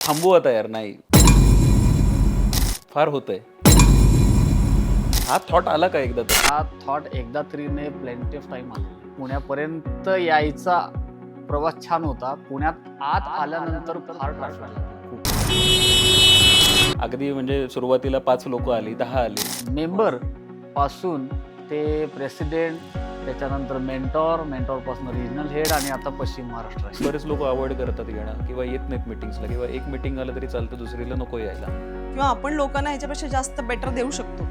थांबू आता यार, नाही फार होतंय. हा थॉट आला का एकदा तर? हा थॉट एकदा तरी नाही, प्लेंटी ऑफ टाइम आला. पुण्यापर्यंत यायचा प्रवास छान होता. पुण्यात आत आल्यानंतर फार ट्रॅफिक लागला. अगदी म्हणजे सुरुवातीला 5 लोक आली, 10 आली. मेंबर पासून ते प्रेसिडेंट, त्याच्यानंतर मेंटॉरपासून रिजनल हेड आणि आता पश्चिम महाराष्ट्र. बरेच लोक अवॉइड करतात येणं किंवा येत नाहीत मीटिंग्सला, किंवा एक मीटिंग आलं तरी चालतं, दुसरीला नको यायला. किंवा आपण लोकांना ह्याच्यापेक्षा जास्त बेटर देऊ शकतो.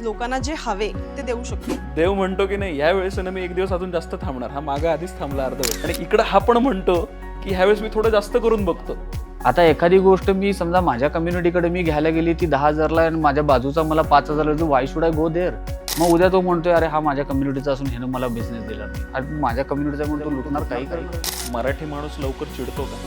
लोकांना जे हवे ते देऊ शकतो. देव म्हणतो की नाही ह्या वेळेस ना मी एक दिवस अजून जास्त थांबणार. हा मागा आधीच थांबला अर्धा वेळ, आणि इकडं हा पण म्हणतो की ह्यावेळेस मी थोडं जास्त करून बघतो. आता एखादी गोष्ट मी समजा माझ्या कम्युनिटीकडे मी घ्यायला गेली ती 10,000ला आणि माझ्या बाजूचा मला 5,000 why should I go there. मग उद्या तो म्हणतोय अरे हा माझ्या कम्युनिटीचा असून ह्यानं मला बिझनेस दिला नाही. आणि माझ्या कम्युनिटीचा म्हणून तो लुटणार काही. मराठी माणूस लवकर चिडतो का?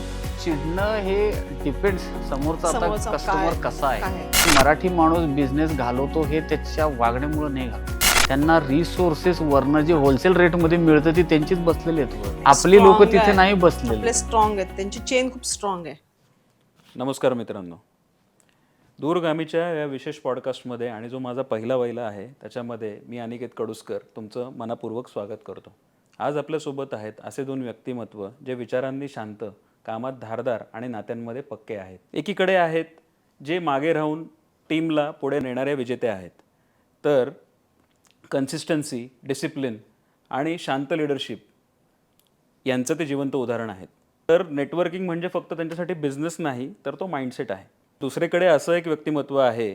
चिडणं हे डिपेंड्स समोरचा आता समोरचा कस्टमर काय कसा आहे. आहे. मराठी माणूस बिझनेस घालवतो हे त्याच्या वागण्यामुळे नाही घालतो. त्यांना रिसोर्सेस वरनं जे होलसेल रेटमध्ये मिळतं ती त्यांचीच बसलेली आहेत. आपली लोक Strong तिथे आहे. नाही बसलेले. आपले स्ट्रॉंग आहेत, त्यांची चेन खूप स्ट्रॉंग आहे. नमस्कार मित्रांनो, दूरगामीच्या या विशेष पॉडकास्टमध्ये आणि जो माझा पहिला वैला आहे त्याच्यामध्ये मी अनिकेत कडुसकर तुमचं मनापूर्वक स्वागत करतो. आज आपल्यासोबत आहेत असे दोन व्यक्तिमत्व जे विचारांनी शांत, कामात धारदार आणि नात्यांमध्ये पक्के आहेत. एकीकडे आहेत जे मागे राहून टीमला पुढे नेणारे विजेते आहेत, तर कन्सिस्टन्सी, डिसिप्लिन आणि शांत लिडरशिप यांचं ते जिवंत उदाहरण आहेत. तर नेटवर्किंग म्हणजे फक्त त्यांच्यासाठी बिझनेस नाही, तर तो माइंडसेट आहे. दुसरीकडे असं एक व्यक्तिमत्व आहे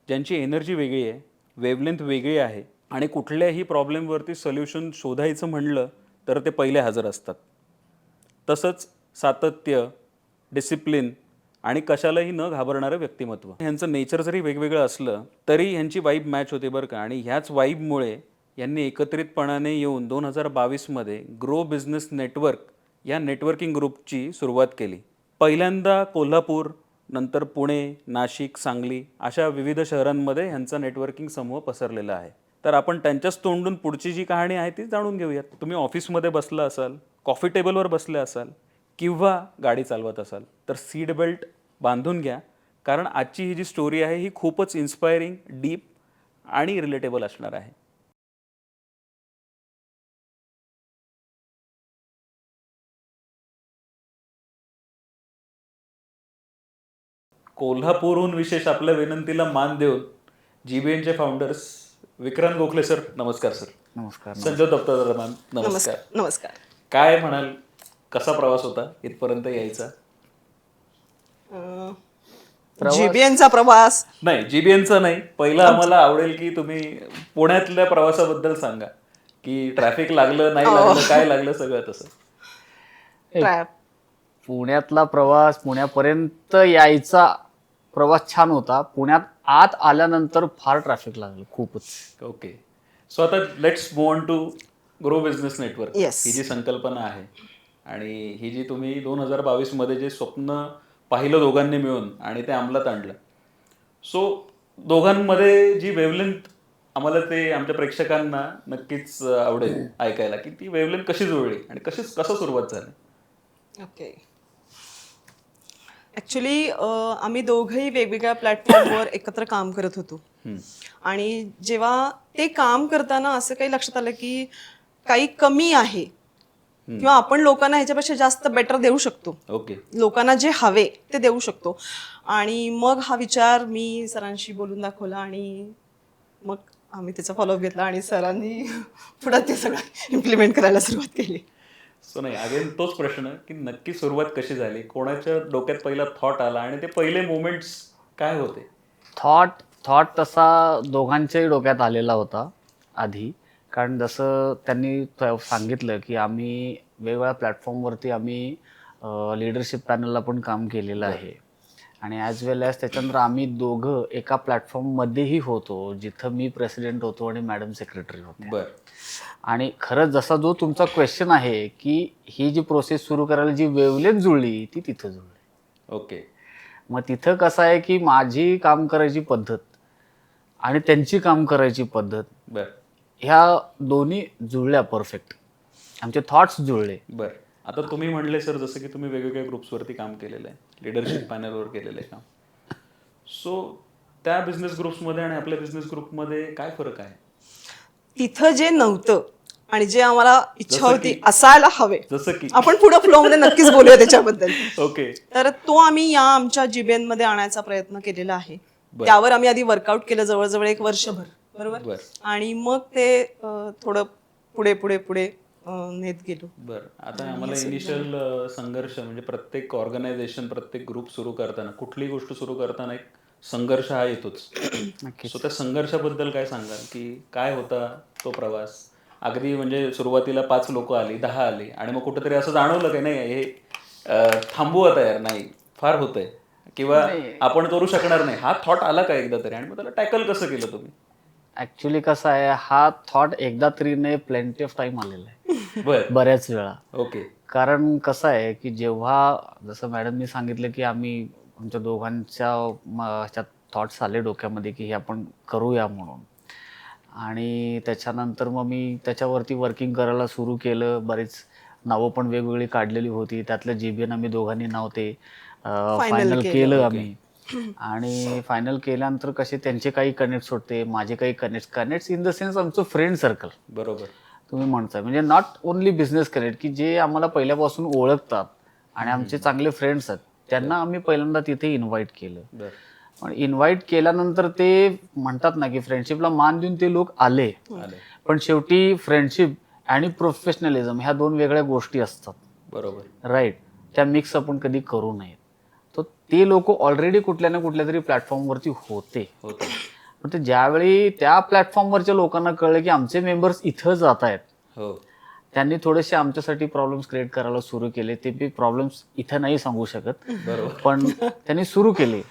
ज्यांची एनर्जी वेगळी आहे, वेवलेंथ वेगळी आहे, आणि कुठल्याही प्रॉब्लेमवरती सोल्युशन शोधायचं म्हणलं तर ते पहिले हजर असतात. तसंच सातत्य, डिसिप्लिन आणि कशालाही न घाबरणारं व्यक्तिमत्व. ह्यांचं नेचर जरी वेगवेगळं असलं तरी ह्यांची वाईब मॅच होते बरं का. आणि ह्याच वाईबमुळे यांनी एकत्रितपणाने येऊन 2022मध्ये ग्रो बिझनेस नेटवर्क या नेटवर्किंग ग्रुपची सुरुवात केली. पहिल्यांदा कोल्हापूर, नंतर पुणे, नाशिक, सांगली अशा विविध शहरांमध्ये ह्यांचा नेटवर्किंग समूह पसरलेला आहे. तर आपण त्यांच्याच तोंडून पुढची जी कहाणी आहे ती जाणून घेऊयात. तुम्ही ऑफिसमध्ये बसला असाल, कॉफी टेबलवर बसले असाल किंवा गाडी चालवत असाल तर सीट बेल्ट बांधून घ्या, कारण आजची ही जी स्टोरी आहे ही खूपच इन्स्पायरिंग, डीप आणि रिलेटेबल असणार आहे. कोल्हापूरहून विशेष आपल्या विनंतीला मान देऊन जीबीएनचे फाउंडर्स विक्रांत गोखले सर, नमस्कार सर. नमस्कार. संजय दत्तात्रय मॅम, नमस्कार. नमस्कार. काय म्हणाल, कसा प्रवास होता इथपर्यंत यायचा? जीबीएनचा प्रवास नाही, जीबीएनचा नाही. पहिलं आम्हाला आवडेल की तुम्ही पुण्यातल्या प्रवासाबद्दल सांगा, की ट्रॅफिक लागलं नाही लागलं, काय लागलं, सगळं तसं. ट्रॅप पुण्यातला प्रवास, पुण्यापर्यंत यायचा प्रवास छान होता. पुण्यात आत आल्यानंतर फार ट्रॅफिक लागलं, खूपच. ओके, सो आता let's move on to grow business network. Yes. ही जी संकल्पना आहे आणि ही जी तुम्ही 2022मध्ये जे स्वप्न पाहिलं दोघांनी मिळून आणि ते अंमलात आणलं, सो दोघांमध्ये जी वेवलेंथ, आम्हाला ते आमच्या प्रेक्षकांना नक्कीच आवडेल ऐकायला की ती वेवलेंथ कशी जुळली आणि कसं सुरुवात झाली. ओके. ॲक्च्युली आम्ही दोघंही वेगवेगळ्या प्लॅटफॉर्मवर एकत्र काम करत होतो. आणि जेव्हा ते काम करताना असं काही लक्षात आलं की काही कमी आहे किंवा आपण लोकांना ह्याच्यापेक्षा जास्त बेटर देऊ शकतो. ओके, लोकांना जे हवे ते देऊ शकतो. आणि मग हा विचार मी सरांशी बोलून दाखवला आणि मग आम्ही त्याचा फॉलोअप घेतला आणि सरांनी पुढे ते सगळं इम्प्लिमेंट करायला सुरुवात केली. सो नाही, अगेन तोच प्रश्न की नक्की सुरुवात कशी झाली, कोणाच्या डोक्यात पहिला थॉट आला आणि ते पहिले मोमेंट्स काय होते? थॉट तसा दोघांच्याही डोक्यात आलेला होता आधी. कारण जसं त्यांनी सांगितलं की आम्ही वेगवेगळ्या प्लॅटफॉर्मवरती आम्ही लिडरशिप पॅनलला पण काम केलेलं आहे. आणि ॲज वेल ॲज त्याच्यानंतर आम्ही दोघं एका प्लॅटफॉर्ममध्येही होतो जिथं मी प्रेसिडेंट होतो आणि मॅडम सेक्रेटरी होते. बरं. आणि खरंच जसा जो तुमचा क्वेश्चन आहे की ही जी प्रोसेस सुरू करायला जी वेवलेंथ जुळली ती तिथं जुळली. ओके. मग तिथं कसं आहे की माझी काम करायची पद्धत आणि त्यांची काम करायची पद्धत, बरं ह्या दोन्ही जुळल्या परफेक्ट. आमचे थॉट्स जुळले. बरं आता तुम्ही म्हणले सर जसं की तुम्ही वेगवेगळ्या ग्रुप्सवरती काम केलेलं आहे, लिडरशिप पॅनलवर केलेलं आहे काम. सो त्या बिझनेस ग्रुप्समध्ये आणि आपल्या बिझनेस ग्रुपमध्ये काय फरक आहे? तिथं जे नव्हतं आणि जे आम्हाला इच्छा होती असायला हवे, जसं की आपण पुढे फ्लो मध्ये नक्कीच बोलूया त्याच्याबद्दल. ओके. तर तो आम्ही या आमच्या GBN मध्ये आणायचा प्रयत्न केलेला आहे. त्यावर आम्ही आधी वर्कआउट केलं जवळजवळ 1 वर्षभर, बरोबर. आणि मग ते थोडं पुढे पुढे पुढे नेत गेलो. बरं, आता आम्हाला इनिशियल संघर्ष म्हणजे प्रत्येक ऑर्गनायझेशन, प्रत्येक ग्रुप सुरू करताना, कुठलीही गोष्ट सुरू करताना एक संघर्ष हा येतोच. सो त्या संघर्षाबद्दल काय सांगाल की काय होता तो प्रवास? अगदी म्हणजे सुरुवातीला 5 लोक आली, 10 आली आणि मग कुठेतरी असं जाणवलं की नाही हे थांबू आता यार, नाही फार होतंय किंवा आपण करू शकणार नाही, हा थॉट आला का एकदा तरी? आणि मग त्याला टॅकल कसं केलं तुम्ही? ऍक्च्युली कसं आहे, हा थॉट एकदा तरी नाही प्लेंटी ऑफ टाइम आलेला आहे. बरं. बऱ्याच वेळा. ओके. कारण कसं आहे की जेव्हा जसं मॅडमनी सांगितलं की आम्ही आमच्या दोघांच्या ह्याच्यात थॉट्स आले डोक्यामध्ये की हे आपण करूया म्हणून, आणि त्याच्यानंतर मग मी त्याच्यावरती वर्किंग करायला सुरू केलं. बरीच नावं पण वेगवेगळी काढलेली होती. त्यातलं GBN आम्ही दोघांनी नाव ते फायनल केलं आम्ही. आणि फायनल केल्यानंतर कसे त्यांचे काही कनेक्ट्स होते, माझे काही कनेक्ट्स इन द सेन्स आमचं फ्रेंड सर्कल. बरोबर. तुम्ही म्हणताय म्हणजे नॉट ओनली बिझनेस कनेक्ट, की जे आम्हाला पहिल्यापासून ओळखतात आणि आमचे चांगले फ्रेंड्स आहेत, त्यांना आम्ही पहिल्यांदा तिथे इन्व्हाइट केलं. पण इन्व्हाइट केल्यानंतर ते म्हणतात ना की फ्रेंडशिपला मान देऊन ते लोक आले. पण शेवटी फ्रेंडशिप आणि प्रोफेशनलिझम ह्या 2 वेगळ्या गोष्टी असतात. बरोबर. राईट. त्या मिक्स आपण कधी करू नयेत. तर ते लोक ऑलरेडी कुठल्या ना कुठल्या तरी प्लॅटफॉर्मवरती होते. पण ते ज्यावेळी त्या प्लॅटफॉर्मवरच्या लोकांना कळलं की आमचे मेंबर्स इथं जात आहेत, त्यांनी थोडेसे आमच्यासाठी प्रॉब्लेम्स क्रिएट करायला सुरू केले. ते बी प्रॉब्लेम्स इथं नाही सांगू शकत, पण त्यांनी सुरू केले.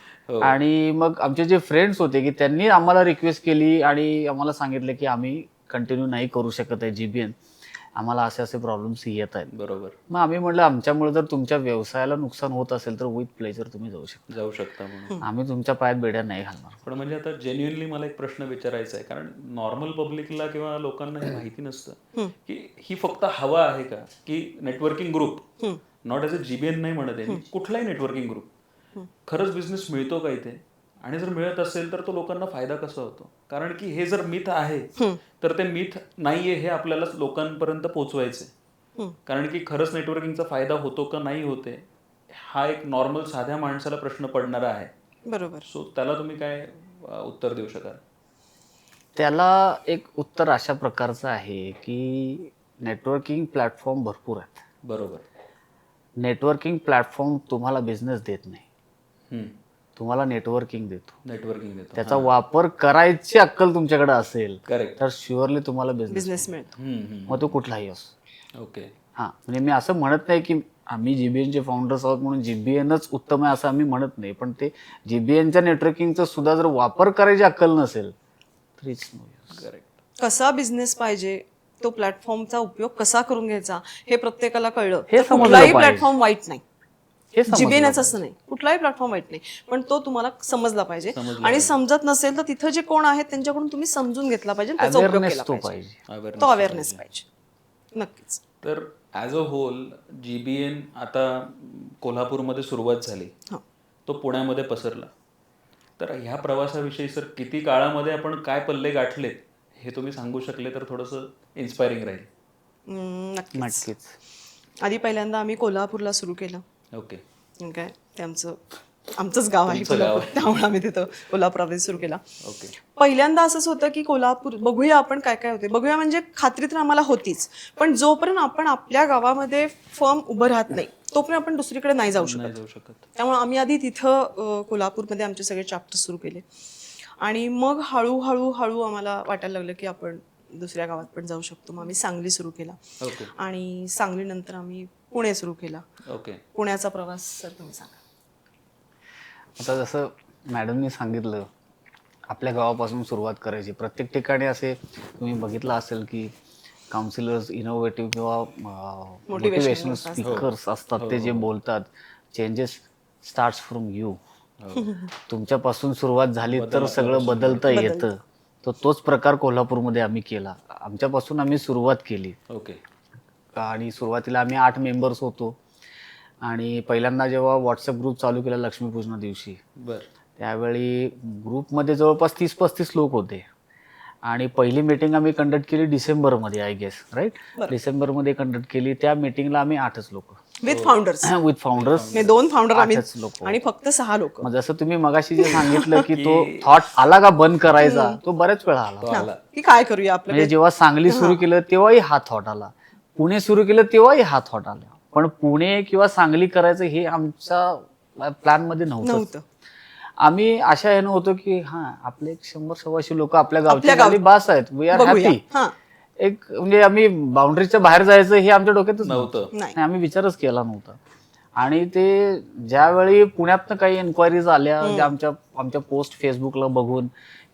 आणि मग आमचे जे फ्रेंड्स होते की त्यांनी आम्हाला रिक्वेस्ट केली आणि आम्हाला सांगितलं की आम्ही कंटिन्यू नाही करू शकत आहे GBN, आम्हाला असे असे प्रॉब्लेम्स येत आहेत. बरोबर. मग आम्ही म्हटलं आमच्यामुळे जर तुमच्या व्यवसायाला नुकसान होत असेल तर विथ प्लेजर तुम्ही जाऊ शकता म्हणून आम्ही तुमच्या पायात बेड्या नाही घालणार. पण म्हणजे आता जेन्युइनली मला एक प्रश्न विचारायचा आहे, कारण नॉर्मल पब्लिकला किंवा लोकांना हे माहिती नसतं की ही फक्त हवा आहे का, की networking group, not as a GBN नाही म्हणत आहे, कुठलाही नेटवर्किंग ग्रुप खरंच बिझनेस मिळतो का इथे? आणि जर मिळत असेल तर तो लोकांना फायदा कसा होतो? कारण की हे जर मिथ आहे तर ते मिथ नाहीये हे आपल्याला लोकांपर्यंत पोहोचवायचंय. कारण की खरंच नेटवर्किंगचा फायदा होतो का नाही होते हा एक नॉर्मल साध्या माणसाला प्रश्न पडणारा आहे. बरोबर. सो त्याला तुम्ही काय उत्तर देऊ शकाल? त्याला एक उत्तर अशा प्रकारचं आहे की नेटवर्किंग प्लॅटफॉर्म भरपूर आहेत. बरोबर. नेटवर्किंग प्लॅटफॉर्म तुम्हाला बिझनेस देत नाही, तुम्हाला नेटवर्किंग देतो. त्याचा वापर करायची अक्कल तुमच्याकडे असेल तर शुअरली तुम्हाला बिझनेस मिळतो, मग तो कुठलाही असो. ओके. हां, म्हणजे मी असं म्हणत नाही की आम्ही GBNचे फाउंडर्स आहोत म्हणून GBNच उत्तम आहे असं आम्ही म्हणत नाही, पण ते GBNच्या नेटवर्किंगचा सुद्धा जर वापर करायची अक्कल नसेल तर इट्स नो यूज. करेक्ट. कसा बिझनेस पाहिजे, तो प्लॅटफॉर्मचा उपयोग कसा करून घ्यायचा हे प्रत्येकाला कळलं. हे तर कुठलाही प्लॅटफॉर्म वाईट नाही, GBNच असं नाही, कुठलाही प्लॅटफॉर्म वाईट नाही, पण तो तुम्हाला समजला पाहिजे. आणि समजत नसेल तर तिथं जे कोण आहेत त्यांच्याकडून तुम्ही समजून घेतला पाहिजे, त्याचा उपयोग केला पाहिजे, तो अवेअरनेस पाहिजे. नक्कीच. तर ॲज अ होल GBN आता कोल्हापूरमध्ये सुरुवात झाली, तो पुण्यामध्ये पसरला. तर ह्या प्रवासाविषयी सर किती काळामध्ये आपण काय पल्ले गाठलेत हे तुम्ही सांगू शकले तर थोडंसं इन्स्पायरिंग राहील. नक्कीच. आधी पहिल्यांदा आम्ही कोल्हापूरला सुरू केलं. ओके. काय ते आमचंच गाव आहे कोल्हापूर, त्यामुळे आम्ही तिथं कोल्हापुरामध्ये सुरू केला. ओके. पहिल्यांदा असंच होतं की कोल्हापूर बघूया आपण काय काय होते, बघूया म्हणजे खात्री तर आम्हाला होतीच, पण जोपर्यंत आपण आपल्या गावामध्ये फर्म उभं राहत नाही तोपर्यंत आपण दुसरीकडे नाही जाऊ शकत. त्यामुळे आम्ही आधी तिथं कोल्हापूरमध्ये आमचे सगळे चॅप्टर सुरू केले. आणि मग हळूहळू आम्हाला वाटायला लागलं की आपण दुसऱ्या गावात पण जाऊ शकतो. मग आम्ही सांगली सुरू केला आणि सांगलीनंतर आम्ही पुणे सुरू केला. पुण्याचा प्रवास सर तुम्ही सांगा. आता जसं मॅडमनी सांगितलं आपल्या गावापासून सुरुवात करायची. प्रत्येक ठिकाणी असे तुम्ही बघितलं असेल की काउन्सिलर्स, इनोव्हेटिव्ह किंवा मोटिवेशनल स्पीकर्स असतात, ते जे बोलतात चेंजेस स्टार्ट्स फ्रॉम यू. तुमच्यापासून सुरुवात झाली तर सगळं बदलता येतं. तर तोच प्रकार कोल्हापूरमध्ये आम्ही केला. आमच्यापासून आम्ही सुरुवात केली. आणि सुरुवातीला आम्ही 8 मेंबर्स होतो. आणि पहिल्यांदा जेव्हा व्हॉट्सअप ग्रुप चालू केला लक्ष्मीपूजना दिवशी, बर. त्यावेळी ग्रुपमध्ये जवळपास 30-35 लोक होते. आणि पहिली मीटिंग आम्ही कंडक्ट केली डिसेंबरमध्ये, आय गेस, राईट. डिसेंबरमध्ये कंडक्ट केली. त्या मीटिंगला आम्ही 8च लोक with founders. With founders. 2 founder आम्ही 8च लोक. आणि फक्त 6 लोक. मग जसं तुम्ही मगाशी जे सांगितलं की तो थॉट आला का बंद करायचा, तो बऱ्याच वेळा आला. की काय करूया आपलं. म्हणजे जेव्हा सांगली सुरू केलं तेव्हाही हा थॉट आला, पुणे सुरू केलं तेव्हाही हा थॉट आला. पण पुणे किंवा सांगली करायचं हे आमच्या प्लॅन मध्ये नव्हतं. आम्ही अशा ह्यानं होतो की आपले 100-125 लोक आपल्या गावची बास आहेत, वी आर हॅपी. एक म्हणजे आम्ही बाउंड्रीच्या बाहेर जायचं हे आमच्या डोक्यातच नव्हतं. नाही, आम्ही विचारच केला नव्हता. आणि ते ज्यावेळी पुण्यातनं काही एन्क्वायरीज आल्या आमच्या पोस्ट फेसबुकला बघून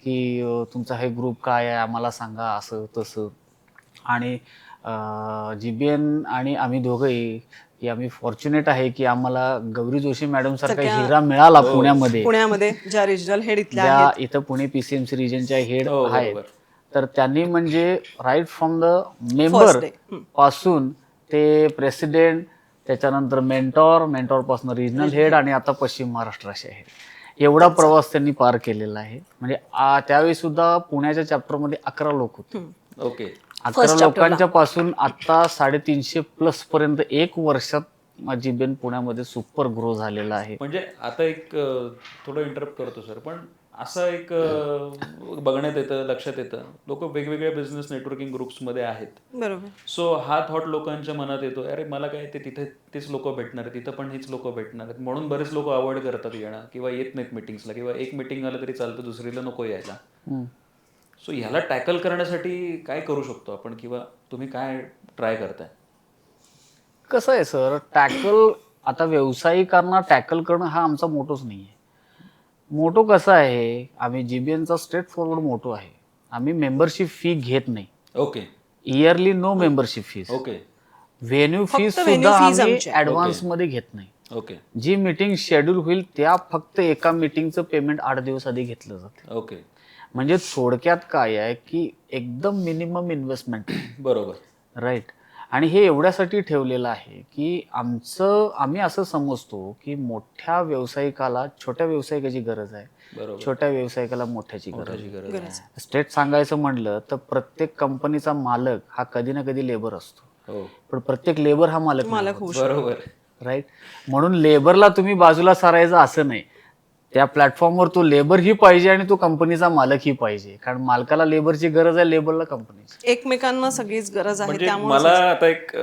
की तुमचा हे ग्रुप काय आहे आम्हाला सांगा, असं तसं. आणि GBN आणि आम्ही दोघंही की आम्ही फॉर्च्युनेट आहे की आम्हाला गौरी जोशी मॅडम सारखा हिरा मिळाला पुण्यामध्ये, ज्या रिजनल हेड इथल्या ज्या इथं पुणे PCMC रिजनच्या हेड आहेत. तर त्यांनी म्हणजे राईट फ्रॉम द मेंबर पासून ते प्रेसिडेंट, त्याच्यानंतर मेंटॉर पासून रिजनल हेड आणि आता पश्चिम महाराष्ट्राचे हेड, एवढा प्रवास त्यांनी पार केलेला आहे. म्हणजे त्यावेळी सुद्धा पुण्याच्या चॅप्टरमध्ये 11 लोक होते. ओके. 11 लोकांच्या पासून आता 350+ पर्यंत 1 वर्षात GBN पुण्यामध्ये सुपर ग्रो झालेला आहे. म्हणजे आता एक थोडं इंटरप्ट करतो सर, पण असं एक बघण्यात येतं, लक्षात येतं, लोक वेगवेगळ्या बिझनेस नेटवर्किंग ग्रुप्समध्ये आहेत. बरोबर. सो हा थॉट लोकांच्या मनात येतो, अरे मला काय ते तिथे तेच लोक भेटणार आहेत, तिथं पण हीच लोक भेटणार आहेत, म्हणून बरेच लोक अवॉइड करतात येणं किंवा येत नाहीत मिटिंग्सला, किंवा एक मिटिंग आलं तरी चालतं, दुसरीला नको यायला. सो ह्याला टॅकल करण्यासाठी काय करू शकतो आपण, किंवा तुम्ही काय ट्राय करताय? कसं आहे सर, आता व्यावसायिकांना टॅकल करणं हा आमचा मोटोच नाही आहे. मोटो कसा आहे, आम्ही GBNचा स्ट्रेट फॉरवर्ड मोटो आहे, आम्ही मेंबरशिप फी घेत नाही. Okay. Yearly no membership fees. Okay. Venue fees सुद्धा आम्ही ऍडव्हान्स मध्ये घेत नाही. ओके. जी मीटिंग शेड्यूल होईल त्या फक्त एका मीटिंगचं पेमेंट 8 दिवस आधी घेतलं जातं. ओके. म्हणजे थोडक्यात काय आहे की एकदम मिनिमम इन्व्हेस्टमेंट. बरोबर. राईट. आणि हे एवढ्यासाठी ठेवलेलं आहे की आम्ही असं समजतो की मोठ्या व्यावसायिकाला छोट्या व्यावसायिकाची गरज आहे, छोट्या व्यावसायिकाला मोठ्याची गरज आहे. स्ट्रेट सांगायचं म्हणलं तर प्रत्येक कंपनीचा मालक हा कधी ना कधी लेबर असतो, पण प्रत्येक लेबर हा मालक होऊ बरोबर. राईट. म्हणून लेबरला तुम्ही बाजूला सारायचं असं नाही, त्या प्लॅटफॉर्मवर तो लेबर ही पाहिजे आणि तो कंपनीचा मालक ही पाहिजे. कारण मालकाला लेबरची गरज आहे, लेबरला कंपनीची. एकमेकांना सगळीच गरज आहे. त्यामुळे मला आता एक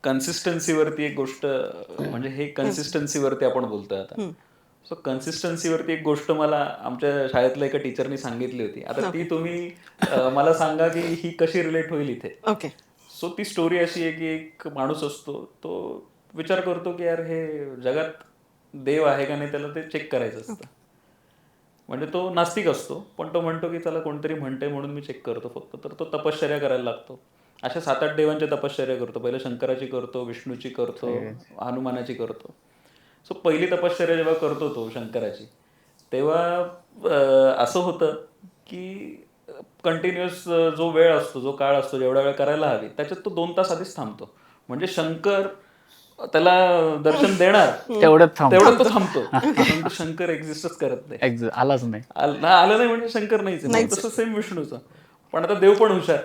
कन्सिस्टन्सीवरती एक गोष्ट, म्हणजे हे कन्सिस्टन्सीवरती आपण बोलतोय आता. सो कन्सिस्टन्सीवरती एक गोष्ट मला आमच्या शाळेतल्या एका टीचरनी सांगितली होती. आता ती तुम्ही मला सांगा की ही कशी रिलेट होईल इथे. ओके. सो ती स्टोरी अशी आहे की एक माणूस असतो, तो विचार करतो की यार हे जगात देव आहे का नाही, त्याला ते चेक करायचं असतं. म्हणजे तो नास्तिक असतो, पण तो म्हणतो की चला कोणतरी म्हणते म्हणून मी चेक करतो फक्त. तर तो तपश्चर्या करायला लागतो. अशा 7-8 देवांच्या तपश्चर्या करतो. पहिलं शंकराची करतो, विष्णूची करतो, हनुमानाची करतो. सो पहिली तपश्चर्या जेव्हा करतो तो शंकराची, तेव्हा असं होतं की कंटिन्युअस जो वेळ असतो, जो काळ असतो, जेवढा वेळ करायला हवी त्याच्यात तो 2 तास आधीच थांबतो. म्हणजे शंकर त्याला दर्शन देणार तेवढ्यात तो थांबतो. पण शंकर एक्झिस्टच करत नाही, आलाच नाही. आलं नाही म्हणजे शंकर नाहीच. तसं सेम विष्णूचं. पण आता देव पण हुशार.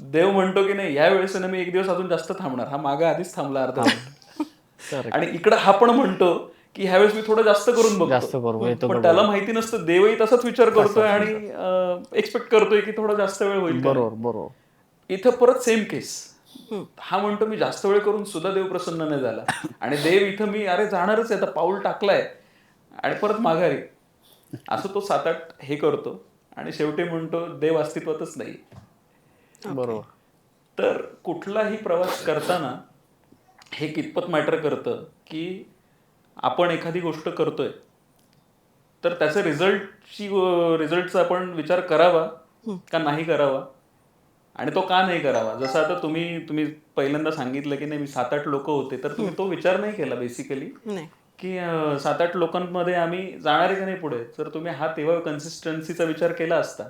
देव म्हणतो की नाही या वेळेस ना मी 1 दिवस अजून जास्त थांबणार, हा मागा आधीच थांबला अर्धा मिनिट. आणि इकडं हा पण म्हणतो की ह्यावेळेस मी थोडं जास्त करून बघतो. पण त्याला माहिती नसतं, देवही तसाच विचार करतोय आणि एक्सपेक्ट करतोय की थोडा जास्त वेळ होईल. बरोबर. इथं परत सेम केस. हा म्हणतो मी जास्त वेळ करून सुद्धा देव प्रसन्न नाही झाला, आणि देव इथं मी अरे जाणारच आहे, आता पाऊल टाकलाय आणि परत माघारी. असं तो 7-8 हे करतो आणि शेवटी म्हणतो देव अस्तित्वातच नाही. बरोबर. तर कुठलाही प्रवास करताना हे कितपत मॅटर करतं की आपण एखादी गोष्ट करतोय तर त्याचा रिझल्टचा आपण विचार करावा का नाही करावा, आणि तो का नाही करावा. जसं आता तुम्ही पहिल्यांदा सांगितलं की नाही मी 7-8 लोक होते, तर तुम्ही तो विचार नाही केला बेसिकली की 7-8 लोकांमध्ये आम्ही जाणार आहे का नाही पुढे. जर तुम्ही तेव्हा कन्सिस्टन्सीचा विचार केला असता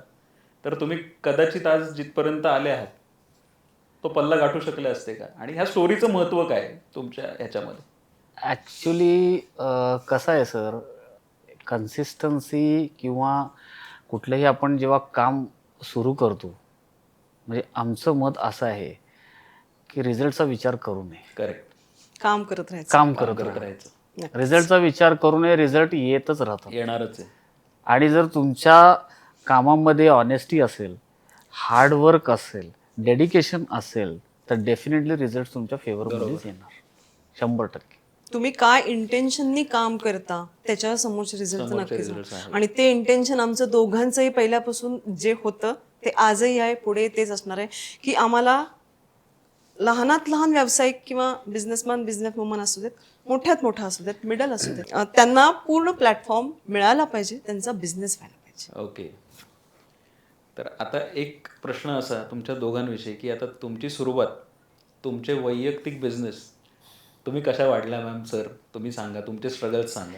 तर तुम्ही कदाचित आज जिथपर्यंत आले आहात तो पल्ला गाठू शकले असते का, आणि ह्या स्टोरीचं महत्व काय आहे तुमच्या ह्याच्यामध्ये? ॲक्च्युली कसं आहे सर, कन्सिस्टन्सी किंवा कुठलंही आपण जेव्हा काम सुरू करतो, म्हणजे आमचं मत असं आहे की रिझल्टचा विचार करू नये, करेक्ट. काम करत राहायचं. काम करत करत राहा. राहायचं, रिझल्टचा विचार करू नये, रिझल्ट येतच राहतो. येणारच आहे. आणि जर तुमच्या कामामध्ये ऑनेस्टी असेल, हार्डवर्क असेल, डेडिकेशन असेल, तर डेफिनेटली रिझल्ट तुमच्या फेवरमध्येच येणार, 100%. तुम्ही काय इंटेन्शननी काम करता त्याच्यावर समोरचे रिझल्ट समोरचे नक्कीच results आहे. आहेत. आणि ते इंटेन्शन आमचं दोघांचंही पहिल्यापासून जे होतं ते आजही आहे, पुढे तेच असणार आहे की आम्हाला लहानात लहान व्यावसायिक किंवा बिझनेसमॅन बिझनेसवुमन असू देत, मोठ्यात मोठा असू देत, मिडल असू देत, त्यांना पूर्ण प्लॅटफॉर्म मिळाला पाहिजे, त्यांचा बिझनेस व्हायला पाहिजे. ओके. तर आता एक प्रश्न असा तुमच्या दोघांविषयी की आता तुमची सुरुवात, तुमचे वैयक्तिक बिझनेस तुम्ही कशा वाढल्या मॅम? सर तुम्ही सांगा, तुमचे स्ट्रगल्स सांगा.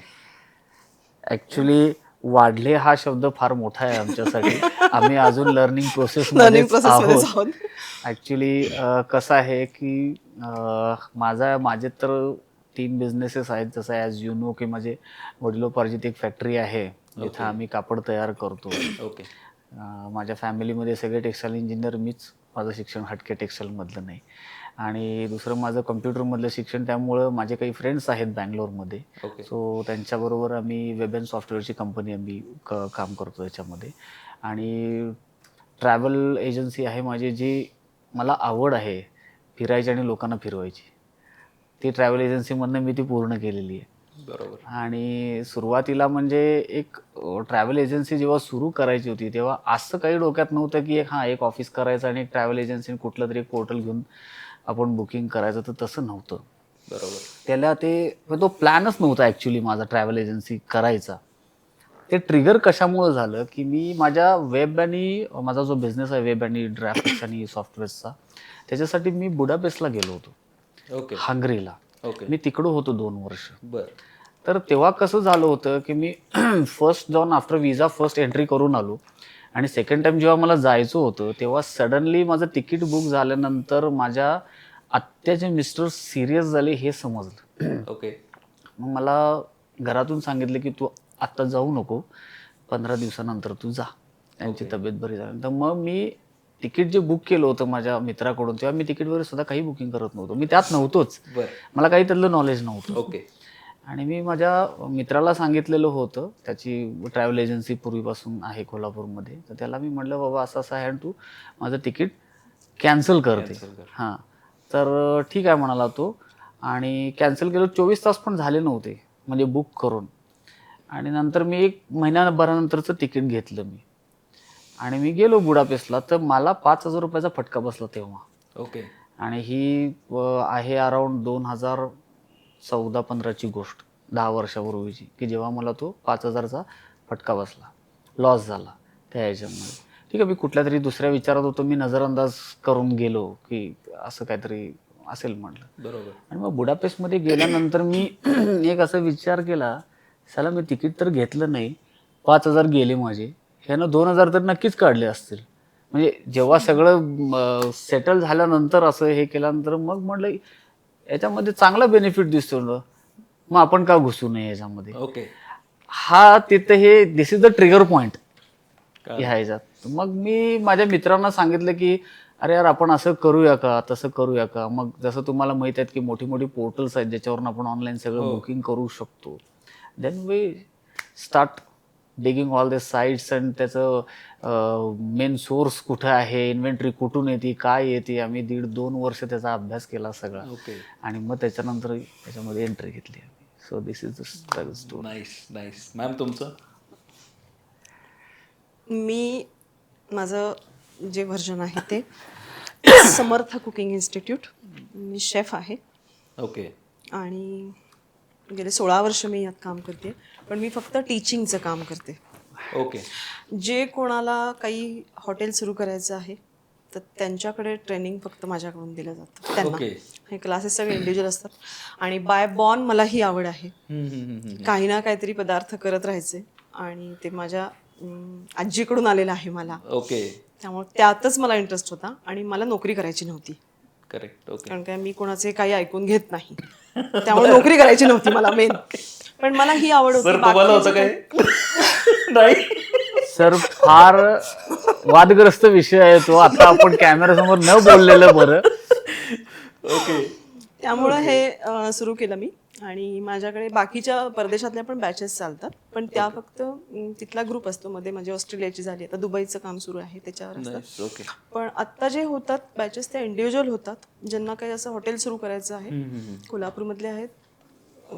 ॲक्च्युली वाढले हा शब्द फार मोठा आहे आमच्यासाठी. आम्ही अजून लर्निंग लर्निंग प्रोसेसमध्येच प्रोसेसमध्येच आहोत. आहोत. ॲक्च्युली कसं आहे की माझे तर 3 बिझनेसेस आहेत. जसं ॲज यू नो की माझे वडिलोपार्जित एक फॅक्टरी आहे जिथं आम्ही कापड तयार करतो. ओके. माझ्या फॅमिलीमध्ये सगळे टेक्स्टाईल इंजिनियर, मीच माझं शिक्षण हटके टेक्स्टाईलमधलं नाही. आणि दुसरं माझं कम्प्युटरमधलं शिक्षण, त्यामुळं माझे काही फ्रेंड्स आहेत बँगलोरमध्ये. ओके. सो त्यांच्याबरोबर आम्ही वेब अँड सॉफ्टवेअरची कंपनी आम्ही काम करतो याच्यामध्ये. आणि ट्रॅव्हल एजन्सी आहे माझी, जी मला आवड आहे फिरायची आणि लोकांना फिरवायची. ती ट्रॅव्हल एजन्सीमधनं मी ती पूर्ण केलेली आहे. बरोबर. आणि सुरुवातीला म्हणजे एक ट्रॅव्हल एजन्सी जेव्हा सुरू करायची होती तेव्हा असं काही डोक्यात नव्हतं की एक ऑफिस करायचं आणि एक ट्रॅव्हल एजन्सी कुठलं तरी एक पोर्टल घेऊन आपण बुकिंग करायचं, तर तसं नव्हतं. बरोबर. त्याला तो प्लॅनच नव्हता ॲक्च्युली माझा ट्रॅव्हल एजन्सी करायचा. ते ट्रिगर कशामुळं झालं की मी माझ्या वेब आणि माझा जो बिझनेस आहे वेब आणि ग्राफिक्स आणि सॉफ्टवेअर्सचा, त्याच्यासाठी मी बुडापेस्टला गेलो होतो, ओके. हंगरीला. ओके. मी तिकडं होतो 2 वर्ष. बर. तर तेव्हा कसं झालं होतं की मी फर्स्ट जाऊन आफ्टर विजा फर्स्ट एंट्री करून आलो. आणि सेकंड टाइम जेव्हा मला जायचं होतं तेव्हा सडनली माझं तिकीट बुक झाल्यानंतर माझ्या आत्याचे मिस्टर सिरियस झाले हे समजलं. ओके. मग मला घरातून सांगितलं की तू आत्ता जाऊ नको, 15 दिवसानंतर तू जा, त्यांची तब्येत बरी झाल्यानंतर. मग मी तिकीट जे बुक केलं होतं माझ्या मित्राकडून, तेव्हा मी तिकीट वगैरे सुद्धा काही बुकिंग करत नव्हतो, मी त्यात नव्हतोच, बर. मला काही त्यातलं नॉलेज नव्हतं. ओके. आणि मी माझ्या मित्राला सांगितलेलं होतं, त्याची ट्रॅव्हल एजन्सी पूर्वीपासून आहे कोल्हापूरमध्ये. तर त्याला मी म्हटलं बाबा असं असं आहे आणि तू माझं तिकीट कॅन्सल करते. हां, तर ठीक आहे म्हणाला तो. आणि कॅन्सल केलं. 24 तास पण झाले नव्हते म्हणजे बुक करून. आणि नंतर मी 1 महिन्याभरानंतरचं तिकीट घेतलं मी आणि मी गेलो बुडापेस्टला. तर मला ₹5,000 फटका बसला तेव्हा. ओके. आणि ही आहे अराऊंड 2014-15ची गोष्ट, 10 वर्षापूर्वीची, की जेव्हा मला तो 5,000चा फटका बसला, लॉस झाला त्या ह्याच्यामध्ये. ठीक आहे, मी कुठल्या तरी दुसऱ्या विचारात होतो, मी नजरअंदाज करून गेलो की असं काहीतरी असेल म्हटलं. बरोबर. आणि मग बुडापेस्टमध्ये गेल्यानंतर मी एक असा विचार केला, साला मी तिकीट तर घेतलं नाही, 5,000 गेले माझे, ह्यानं 2,000 तर नक्कीच काढले असतील. म्हणजे जेव्हा सगळं सेटल झाल्यानंतर असं हे केल्यानंतर मग म्हटलं याच्यामध्ये चांगला बेनिफिट दिसतो ना, मग आपण का घुसू नये याच्यामध्ये. ओके. हा तिथं हे दिस इज द ट्रिगर पॉईंट ह्या ह्याच्यात. मग मी माझ्या मित्रांना सांगितलं की अरे यार आपण असं करूया का, तसं करूया का. मग जसं तुम्हाला माहित आहेत की मोठी मोठी पोर्टल्स आहेत ज्याच्यावरून आपण ऑनलाईन सगळं बुकिंग करू शकतो. Then we start digging all the sites आणि त्याचं मेन सोर्स कुठं आहे, इन्व्हेंटरी कुठून येते, काय येते. आम्ही 1.5-2 वर्ष त्याचा अभ्यास केला सगळा. ओके. आणि मग त्याच्यानंतर त्याच्यामध्ये एंट्री घेतली आम्ही. So this is the struggle story. Nice nice. Ma'am तुमचं? माझं जे व्हर्जन आहे ते समर्थ कुकिंग इन्स्टिट्यूट. मी शेफ आहे. ओके. आणि गेले 16 वर्ष मी यात काम करते, पण मी फक्त टीचिंगचं काम करते. ओके. जे कोणाला काही हॉटेल सुरू करायचं आहे तर त्यांच्याकडे ट्रेनिंग फक्त माझ्याकडून दिलं जातं त्यांना. ओके. हे क्लासेस सगळे इंडिव्हिज्युअल असतात. आणि बाय बॉर्न मला ही आवड आहे काही ना काहीतरी पदार्थ करत राहायचे. आणि ते माझ्या आजीकडून आलेलं आहे मला. ओके. त्यामुळे त्यातच मला इंटरेस्ट होता आणि मला नोकरी करायची नव्हती. करेक्ट. ओके. कारण काय मी कोणाचे काही ऐकून घेत नाही, त्यामुळे नोकरी करायची नव्हती मला मेन. पण मला ही आवड होती. सर तुम्हाला होतं काय? नाही. सर फार वादग्रस्त विषय आहे तो. आता आपण कॅमेऱ्यासमोर न बोललेलं बरं. ओके. त्यामुळं हे सुरू केलं मी. आणि माझ्याकडे बाकीच्या परदेशातल्या पण बॅचेस चालतात, पण त्या फक्त तिथला ग्रुप असतो मध्ये. म्हणजे ऑस्ट्रेलियाची झाली, आता दुबईचं काम सुरू आहे त्याच्यावर असतं. ओके. पण आत्ता जे होतात बॅचेस त्या इंडिव्हिज्युअल होतात, ज्यांना काही असं हॉटेल सुरू करायचं आहे. कोल्हापूरमधले आहेत,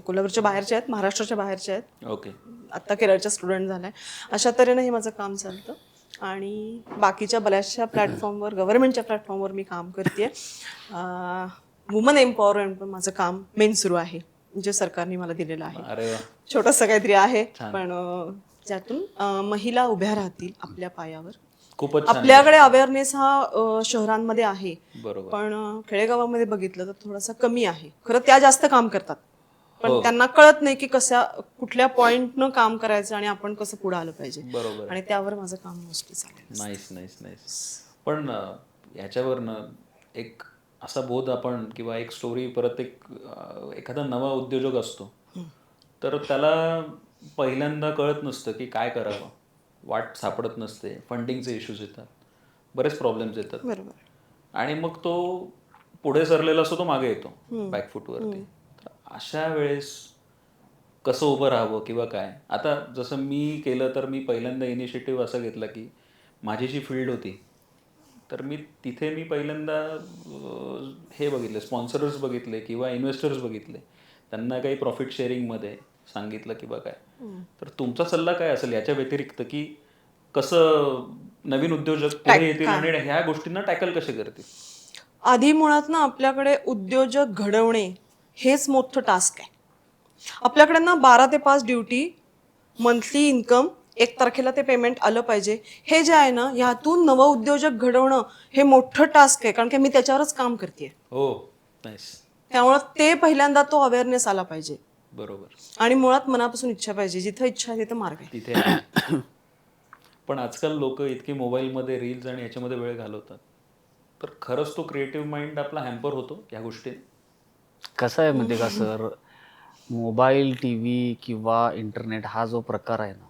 कोल्हापूरच्या बाहेरचे आहेत, महाराष्ट्राच्या बाहेरचे आहेत, ओके. आत्ता केरळचा स्टुडंट झालाय. अशा तऱ्हेनं हे माझं काम चालतं. आणि बाकीच्या बऱ्याचशा प्लॅटफॉर्मवर, गव्हर्नमेंटच्या प्लॅटफॉर्मवर मी काम करते. वुमन एम्पॉवरमेंट पण माझं काम मेन सुरू आहे, जे सरकारने मला दिलेलं आहे. अरे वा. छोटंसं काहीतरी आहे, पण ज्यातून महिला उभ्या राहतील आपल्या पायावर. खूपच छान. आपल्याकडे अवेअरनेस हा शहरांमध्ये आहे, बरोबर. पण खेडेगावामध्ये बघितलं तर थोडासा कमी आहे. खरं त्या जास्त काम करतात, पण त्यांना कळत नाही की कुठल्या पॉइंटनं काम करायचं आणि आपण कसं पुढे आलं पाहिजे. बरोबर. आणि त्यावर माझं काम मोस्टली चालेल. Nice nice nice. पण याच्यावरनं एक असा बोध आपण किंवा एक स्टोरी परत एखादा नवा उद्योजक असतो तर त्याला पहिल्यांदा कळत नसतं की काय करावं, वाट सापडत नसते, फंडिंगचे इश्यूज येतात, बरेच प्रॉब्लेम्स येतात. बरोबर. आणि मग तो पुढे सरलेला असतो, तो मागे येतो बॅकफूटवरती. तर अशा वेळेस कसं उभं राहावं किंवा काय. आता जसं मी केलं तर मी पहिल्यांदा इनिशिएटिव्ह असा घेतला की माझी जी फील्ड होती तर तिथे मी पहिल्यांदा हे बघितले, स्पॉन्सर्स बघितले किंवा इन्व्हेस्टर्स बघितले, त्यांना काही प्रॉफिट शेअरिंगमध्ये सांगितलं किंवा काय. तर तुमचा सल्ला काय असेल याच्या व्यतिरिक्त की कसं नवीन उद्योजक पुढे येतील आणि ह्या गोष्टींना टॅकल कसे करतील. आधी मुळात ना आपल्याकडे उद्योजक घडवणे हेच मोठं टास्क आहे. आपल्याकडे ना 12 ते 5 ड्युटी, मंथली इन्कम, 1 तारखेला ते पेमेंट आलं पाहिजे. हे जे आहे ना, ह्यातून नवं उद्योजक घडवणं हे मोठं टास्क आहे, कारण की मी त्याच्यावरच काम करते. हो. नाईस. त्यामुळं ते पहिल्यांदा तो अवेअरनेस आला पाहिजे. बरोबर. आणि मुळात मनापासून इच्छा पाहिजे. जिथं इच्छा आहे तिथं मार्ग आहे. तिथे आहे. पण आजकाल लोक इतकी मोबाईलमध्ये रील्स आणि ह्याच्यामध्ये वेळ घालवतात, तर खरंच तो क्रिएटिव्ह माइंड आपला हॅम्पर होतो या गोष्टी. कसं आहे माहिती का सर, मोबाईल, टी व्ही किंवा इंटरनेट हा जो प्रकार आहे ना,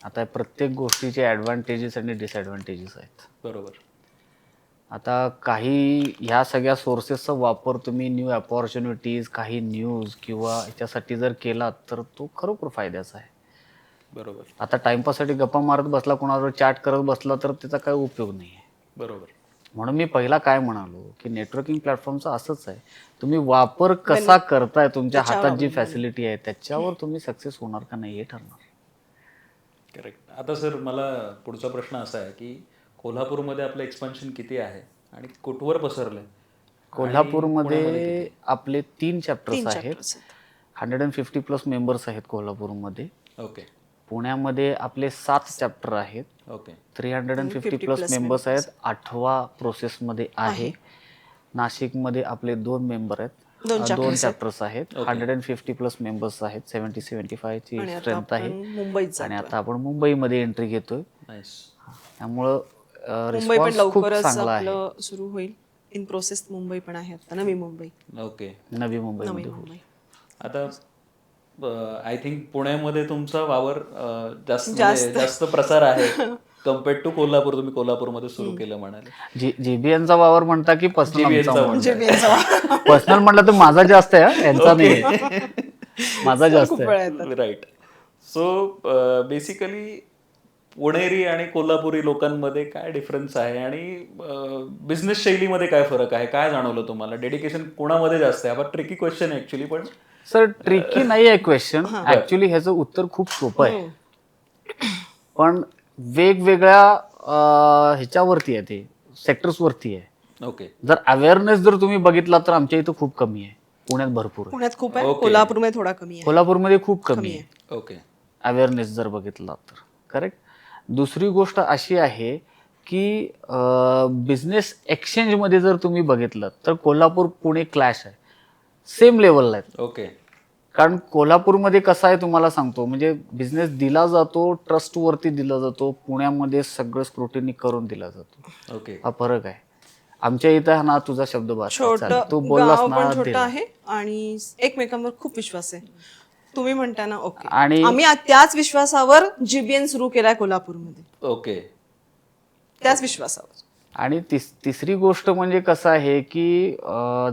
आता प्रत्येक गोष्टीचे ॲडव्हान्टेजेस आणि डिसॲडव्हान्टेजेस आहेत. बरोबर. आता काही ह्या सगळ्या सोर्सेसचा वापर तुम्ही न्यू अपॉर्च्युनिटीज, काही न्यूज किंवा याच्यासाठी जर केलात तर तो खरोखर फायद्याचा आहे. बरोबर. आता टाइमपाससाठी गप्पा मारत बसला, कोणावर चॅट करत बसला तर त्याचा काही उपयोग नाही आहे. बरोबर. म्हणून मी पहिला काय म्हणालो की नेटवर्किंग प्लॅटफॉर्मचं असंच आहे, तुम्ही वापर कसा करताय, तुमच्या हातात जी फॅसिलिटी आहे त्याच्यावर तुम्ही सक्सेस होणार का नाही हे ठरणार. करेक्ट. आता सर मला पुढचा प्रश्न असा आहे की कोल्हापूरमध्ये आपलं एक्सपान्शन किती आहे आणि कुठवर पसरलंय. कोल्हापूरमध्ये आपले 3 चॅप्टर्स आहेत. 150+ मेंबर्स आहेत कोल्हापूरमध्ये. ओके. पुण्यामध्ये आपले 7 चॅप्टर आहेत. ओके. 350+ मेंबर्स आहेत. 8वा प्रोसेसमध्ये आहे. नाशिकमध्ये आपले 2 मेंबर आहेत, 2 चॅप्टर्स आहेत. 150+ मेंबर्स आहेत. 70-75 ची स्ट्रेंथ आहे. आणि आता आपण मुंबईमध्ये एंट्री घेतोय. नाईस. त्यामुळं मुंबई पण रिस्पॉन्स खूप लवकरच चांगला आहे. आपलं सुरू होईल. इन प्रोसेस मुंबई पण आहे आता, नवी मुंबई. ओके. नवी मुंबईमध्ये होईल. आता आय थिंक पुण्यामध्ये तुमचा वावर जास्त प्रसार आहे कम्पेअर्ड टू कोल्हापूर. तुम्ही कोल्हापूरमध्ये सुरू केलं म्हणाले. जीबीएनचा वावर म्हणता की पर्सनल म्हटलं तर माझा जास्त आहे, यांचा नाही. माझा जास्त आहे. राईट. सो बेसिकली पुणेरी आणि कोल्हापुरी लोकांमध्ये काय डिफरन्स आहे आणि बिझनेस शैलीमध्ये काय फरक आहे, काय जाणवलं तुम्हाला. डेडिकेशन कोणामध्ये जास्त आहे. आपण ट्रिकी क्वेश्चन आहे ऍक्च्युली, पण सर ट्रिकी नाही आहे क्वेश्चन. ऍक्च्युली ह्याचं उत्तर खूप सोपं आहे, पण वेगवेगळ्या ह्याच्यावरती आहे, ते सेक्टर्सवरती आहे. ओके. जर अवेअरनेस जर तुम्ही बघितला तर आमच्या इथं खूप कमी आहे. पुण्यात भरपूर आहे. पुण्यात खूप आहे, कोल्हापूरमध्ये थोडा कमी आहे. कोल्हापूरमध्ये खूप कमी आहे. ओके. अवेअरनेस जर बघितला तर. करेक्ट. दुसरी गोष्ट अशी आहे की बिझनेस एक्सचेंजमध्ये जर तुम्ही बघितलं तर कोल्हापूर पुणे क्लॅश आहे, सेम लेवलला आहेत. ओके. कारण कोल्हापूरमध्ये कसं आहे तुम्हाला सांगतो, म्हणजे बिझनेस दिला जातो, ट्रस्टवरती दिला जातो. पुण्यामध्ये सगळं स्क्रुटिनी करून दिला जातो. ओके. हा फरक आहे. आमच्या इथं ना तुझा शब्द बस छोटं तू बोललास गाव ना पण ते. छोटं आहे आणि एकमेकांवर खूप विश्वास आहे. तुम्ही म्हणता ना ओके, आणि आम्ही त्याच विश्वासावर जीबीएन सुरू केलाय कोल्हापूरमध्ये, ओके. त्याच विश्वासावर. आणि तिसरी गोष्ट म्हणजे कसं आहे की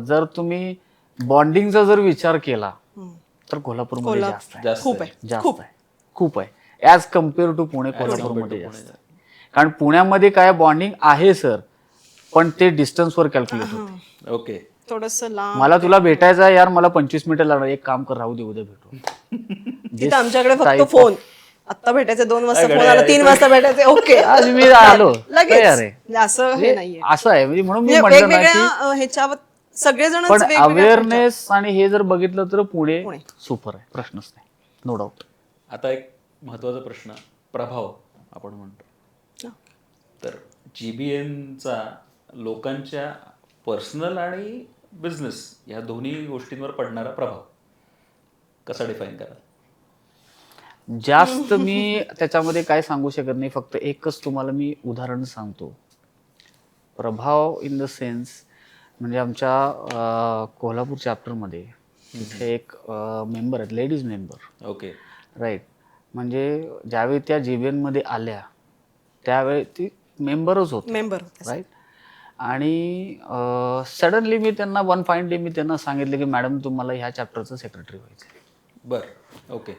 जर तुम्ही बॉन्डिंगचा जर विचार केला तर कोल्हापूरमध्ये जास्त आहे. खूप आहे, जास्त आहे, खूप आहे ॲज कम्पेअर टू पुणे. कोल्हापूरमध्ये जास्त आहे. कारण पुण्यामध्ये काय बॉन्डिंग आहे सर, पण ते डिस्टन्सवर कॅल्क्युलेट होते. ओके. थोडस लांब. मला तुला भेटायचं आहे यार, मला 25 मिनिटं लागणार, एक काम कर राहू दे उद्या भेटू. तिथं आमच्याकडे फक्त फोन, आता भेटायचं 2 वाजता फोन आला, 3 वाजता भेटायचं ओके आज मी आलो लगेच. तयार आहे. म्हणजे असं हे नाहीये. असं आहे म्हणजे म्हणून मी म्हणजे म्हटलं ना की वेगवेगळ्या ह्याच्यावर सगळेजण पण अवेअरनेस आणि हे जर बघितलं तर पुणे पुणे. सुपर आहे, प्रश्नच नाही, नो डाऊट. आता एक महत्त्वाचा प्रश्न, प्रभाव आपण म्हणतो. तर GBNचा लोकांच्या पर्सनल आणि बिझनेस या दोन्ही गोष्टींवर पडणारा प्रभाव कसा डिफाईन कराल? जास्त मी त्याच्यामध्ये काय सांगू शकत नाही, फक्त एकच तुम्हाला मी उदाहरण सांगतो. प्रभाव इन द सेन्स म्हणजे आमच्या कोल्हापूर चॅप्टरमध्ये तिथे एक मेंबर आहेत, लेडीज मेंबर. ओके. राईट. म्हणजे ज्यावेळी त्या जीबीएनमध्ये आल्या त्यावेळी ती मेंबरच होती. Member right. आणि सडनली मी त्यांना वन फाईन डे मी त्यांना सांगितलं की मॅडम तुम्हाला ह्या चॅप्टरचं सेक्रेटरी व्हायचं आहे. बरं. ओके.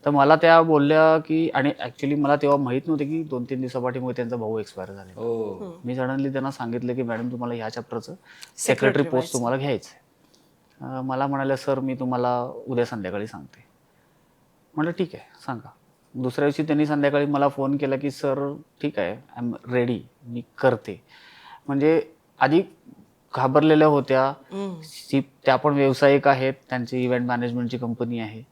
तर मला त्या बोलल्या की, आणि ॲक्च्युली मला तेव्हा माहीत नव्हतं की 2-3 दिवसापाठीमुळे त्यांचा भाऊ एक्सपायर झाले. हो. मी सडनली त्यांना सांगितलं की मॅडम तुम्हाला ह्या चॅप्टरचं सेक्रेटरी पोस्ट तुम्हाला घ्यायचं आहे. मला म्हणाल्या सर मी तुम्हाला उद्या संध्याकाळी सांगते. म्हटलं ठीक आहे सांगा. दुसऱ्या दिवशी त्यांनी संध्याकाळी मला फोन केला की सर ठीक आहे आय एम रेडी, मी करते. म्हणजे आधी घाबरलेल्या होत्या. त्या पण व्यावसायिक आहेत, त्यांची इव्हेंट मॅनेजमेंटची कंपनी आहे,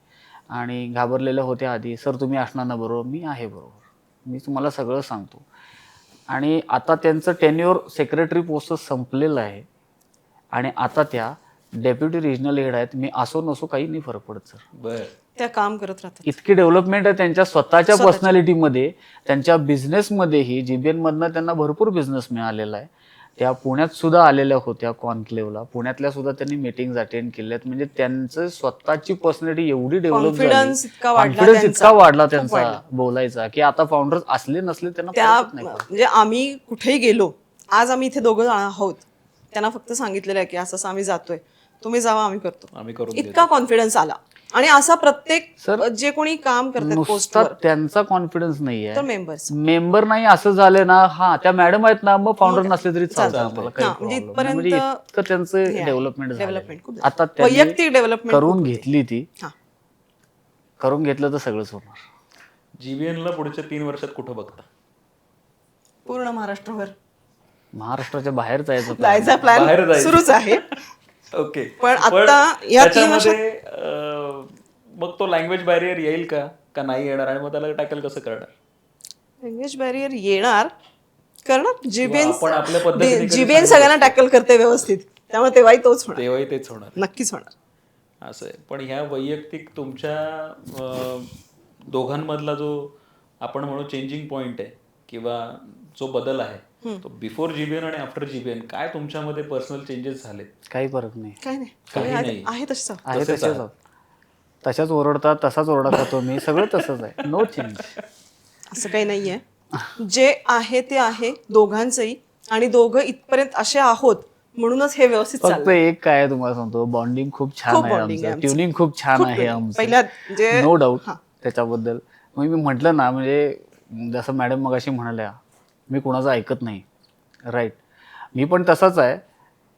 आणि घाबरलेल्या होत्या आधी. सर तुम्ही असणार ना बरोबर? मी आहे बरोबर, मी तुम्हाला सगळं सांगतो. आणि आता त्यांचं टेन्युअर सेक्रेटरी पोस्ट संपलेलं आहे आणि आता त्या डेप्युटी रिजनल हेड आहेत. मी असो नसो काही नाही फरक पडत सर. बरं. त्या काम करत राहतात. इतकी डेव्हलपमेंट आहे त्यांच्या स्वतःच्या पर्सनॅलिटीमध्ये, त्यांच्या बिझनेसमध्येही. जीबीएनमधनं त्यांना भरपूर बिझनेस मिळालेला आहे. त्या पुण्यात सुद्धा आलेल्या होत्या कॉन्क्लेव्हला, पुण्यातल्या सुद्धा त्यांनी मीटिंग्स अटेंड केल्यात. म्हणजे त्यांचं स्वतःची पर्सनॅलिटी एवढी डेव्हलप झाली, कॉन्फिडन्स इतका वाढला त्यांचा बोलायचा की आता फाउंडर्स असले नसले त्यांना त्या कळत नाही. म्हणजे आम्ही कुठेही गेलो, आज आम्ही इथे दोघं आहोत, त्यांना फक्त सांगितलेलं आहे की असं असं आम्ही जातोय, तुम्ही जावा आम्ही करतो. आम्ही करून इतका कॉन्फिडन्स आला. आणि असा प्रत्येक जे कोणी काम करतात नुसता पोस्टवर त्यांचा कॉन्फिडन्स तर नाहीये, मेंबर्स मेंबर नाही असं झालं ना, हा त्या मॅडम आहेत ना, मग फाउंडर नसले तरी चालतं आम्हाला, काही म्हणजे problem नाही. म्हणजे इतकं त्यांचं डेव्हलपमेंट खूप आता वैयक्तिक डेव्हलपमेंट करून घेतली ती. हा. करून घेतलं तर सगळंच होणार. GBNला पुढच्या 3 वर्षात कुठं बघता? पूर्ण महाराष्ट्रभर महाराष्ट्राच्या बाहेर जायचं plan. जायचा प्लॅन बाहेर जायचं. सुरूच आहे. ओके. पण आता या 3 वर्षात त्याच्यामध्ये मग तो लँग्वेज बॅरियर येईल का नाही येणार, आणि मग त्याला टॅकल कसं करणार? लँग्वेज बॅरियर येणार, करणार. आपण आपल्या पद्धतीने कधी जीबीएन सगळ्यांना टॅकल करते व्यवस्थित, त्यामुळे तेव्हाही तोच होणार, तेव्हाही तेच होणार. नक्कीच होणार. असं आहे. पण ह्या वैयक्तिक तुमच्या दोघांमधला जो आपण म्हणू चेंजिंग पॉईंट आहे किंवा जो बदल आहे, तो बिफोर GBN आणि आफ्टर GBN काय तुमच्यामध्ये पर्सनल चेंजेस झाले? काही फरक नाही. काही नाही, काही आहे नाही. आहे तसं. आहे तसेच, तशाच ओरडतात, तसाच ओरडा खातो मी, सगळं तसंच आहे, नो चेंज. असं काही नाहीये. जे आहे ते आहे दोघांचंही, आणि दोघं इथपर्यंत असे आहोत म्हणूनच हे व्यवस्थित फक्त चाललंय. एक काय तुम्हाला सांगतो, बॉन्डिंग खूप छान खूप आहे bonding आहे आमचं, आमचं. ट्युनिंग खूप छान खूप आहे bonding. पहिल्या जे नो डाऊट त्याच्याबद्दल. मग मी म्हटलं ना, म्हणजे जसं मॅडम मगाशी म्हणाल्या, मी कोणाचं ऐकत नाही. राईट. मी पण तसाच आहे,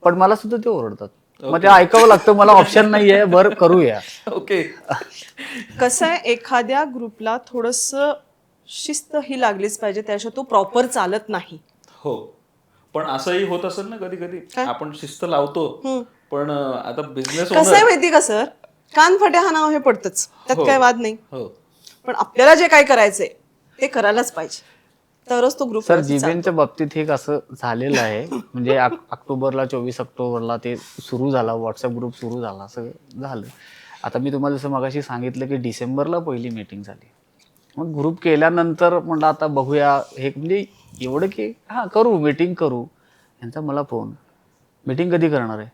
पण मला सुद्धा ते ओरडतात, मग ते ऐकावं लागतं, मला ऑप्शन नाही आहे. बरं करूया. ओके. कसं आहे, एखाद्या ग्रुपला थोडस शिस्त ही लागलीच पाहिजे, त्याशिवाय तो प्रॉपर चालत नाही. हो. पण असंही होत असेल ना कधी कधी, आपण शिस्त लावतो पण आता बिझनेस कसं आहे माहिती का सर, कानफट्या हा नाव हे पडतंच, त्यात काय वाद नाही. हो. पण आपल्याला जे काय करायचंय ते करायलाच पाहिजे, तरच तो ग्रुप. सर जीबीएनच्या बाबतीत हे असं झालेलं आहे, म्हणजे ऑक्टोबरला 24 ऑक्टोबरला ते सुरू झाला, व्हॉट्सअप ग्रुप सुरू झाला, सगळं झालं. आता मी तुम्हाला जसं मगाशी सांगितलं की डिसेंबरला पहिली मीटिंग झाली. मग ग्रुप केल्यानंतर म्हटलं आता बघूया, हे म्हणजे एवढं की हां करू मीटिंग करू, यांचा मला फोन, मीटिंग कधी करणार आहे?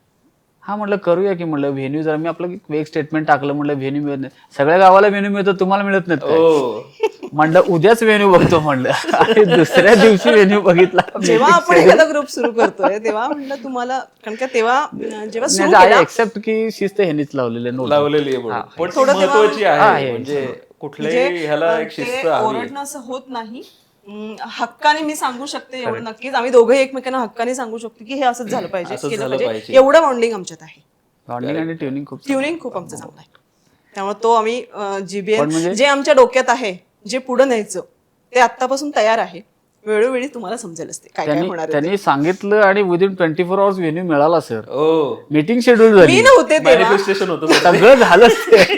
हा म्हटलं करूया की, म्हटलं व्हेन्यू जरा, मी आपलं एक स्टेटमेंट टाकलं, म्हटलं व्हेन्यू मिळत नाही, सगळ्या गावाला व्हेन्यू मिळतो, तुम्हाला मिळत नाहीत काय? हो म्हटलं उद्याच व्हेन्यू बघतो म्हटलं. आणि दुसऱ्या दिवशी व्हेन्यू बघितला. जेव्हा आपण एखादा ग्रुप सुरू करतोय तेव्हा म्हटलं तुम्हाला, कारण का तेव्हा जेव्हा सुरू आय केला एक्सेप्ट की शिस्त ह्यांनीच लावलेली आहे, लावलेली आहे बोर्ड. पण ती थोडं तेव्हा- महत्वाची आहे, आहे. म्हणजे कुठल्याही ह्याला एक शिस्त ते हवी. ओरडणं असं होत नाही. हक्काने मी सांगू शकते एवढं नक्कीच, आम्ही दोघे एकमेकांना हक्काने सांगू शकतो की हे असंच झालं पाहिजे, असंच केलं झालं पाहिजे, पाहिजे. एवढं बॉन्डिंग आमच्यात आहे. बॉन्डिंग आणि ट्युनिंग खूप ट्युनिंग खूप आमचं चांगलं आहे. त्यामुळे तो आम्ही पण जीबीएन म्हणजे- जे आमच्या डोक्यात आहे, जे पुढे न्यायचं ते आत्तापासून तयार आहे. वेळोवेळी तुम्हाला समजेल असते काय काय होणार आहे. त्यांनी सांगितलं आणि विदिन 24 आवर्स व्हेन्यू मिळाला सर. हो मीटिंग शेड्यूल झाली, मी नव्हते तेव्हा, मॅनिफेस्टेशन होतं सर. सगळं झालं ते.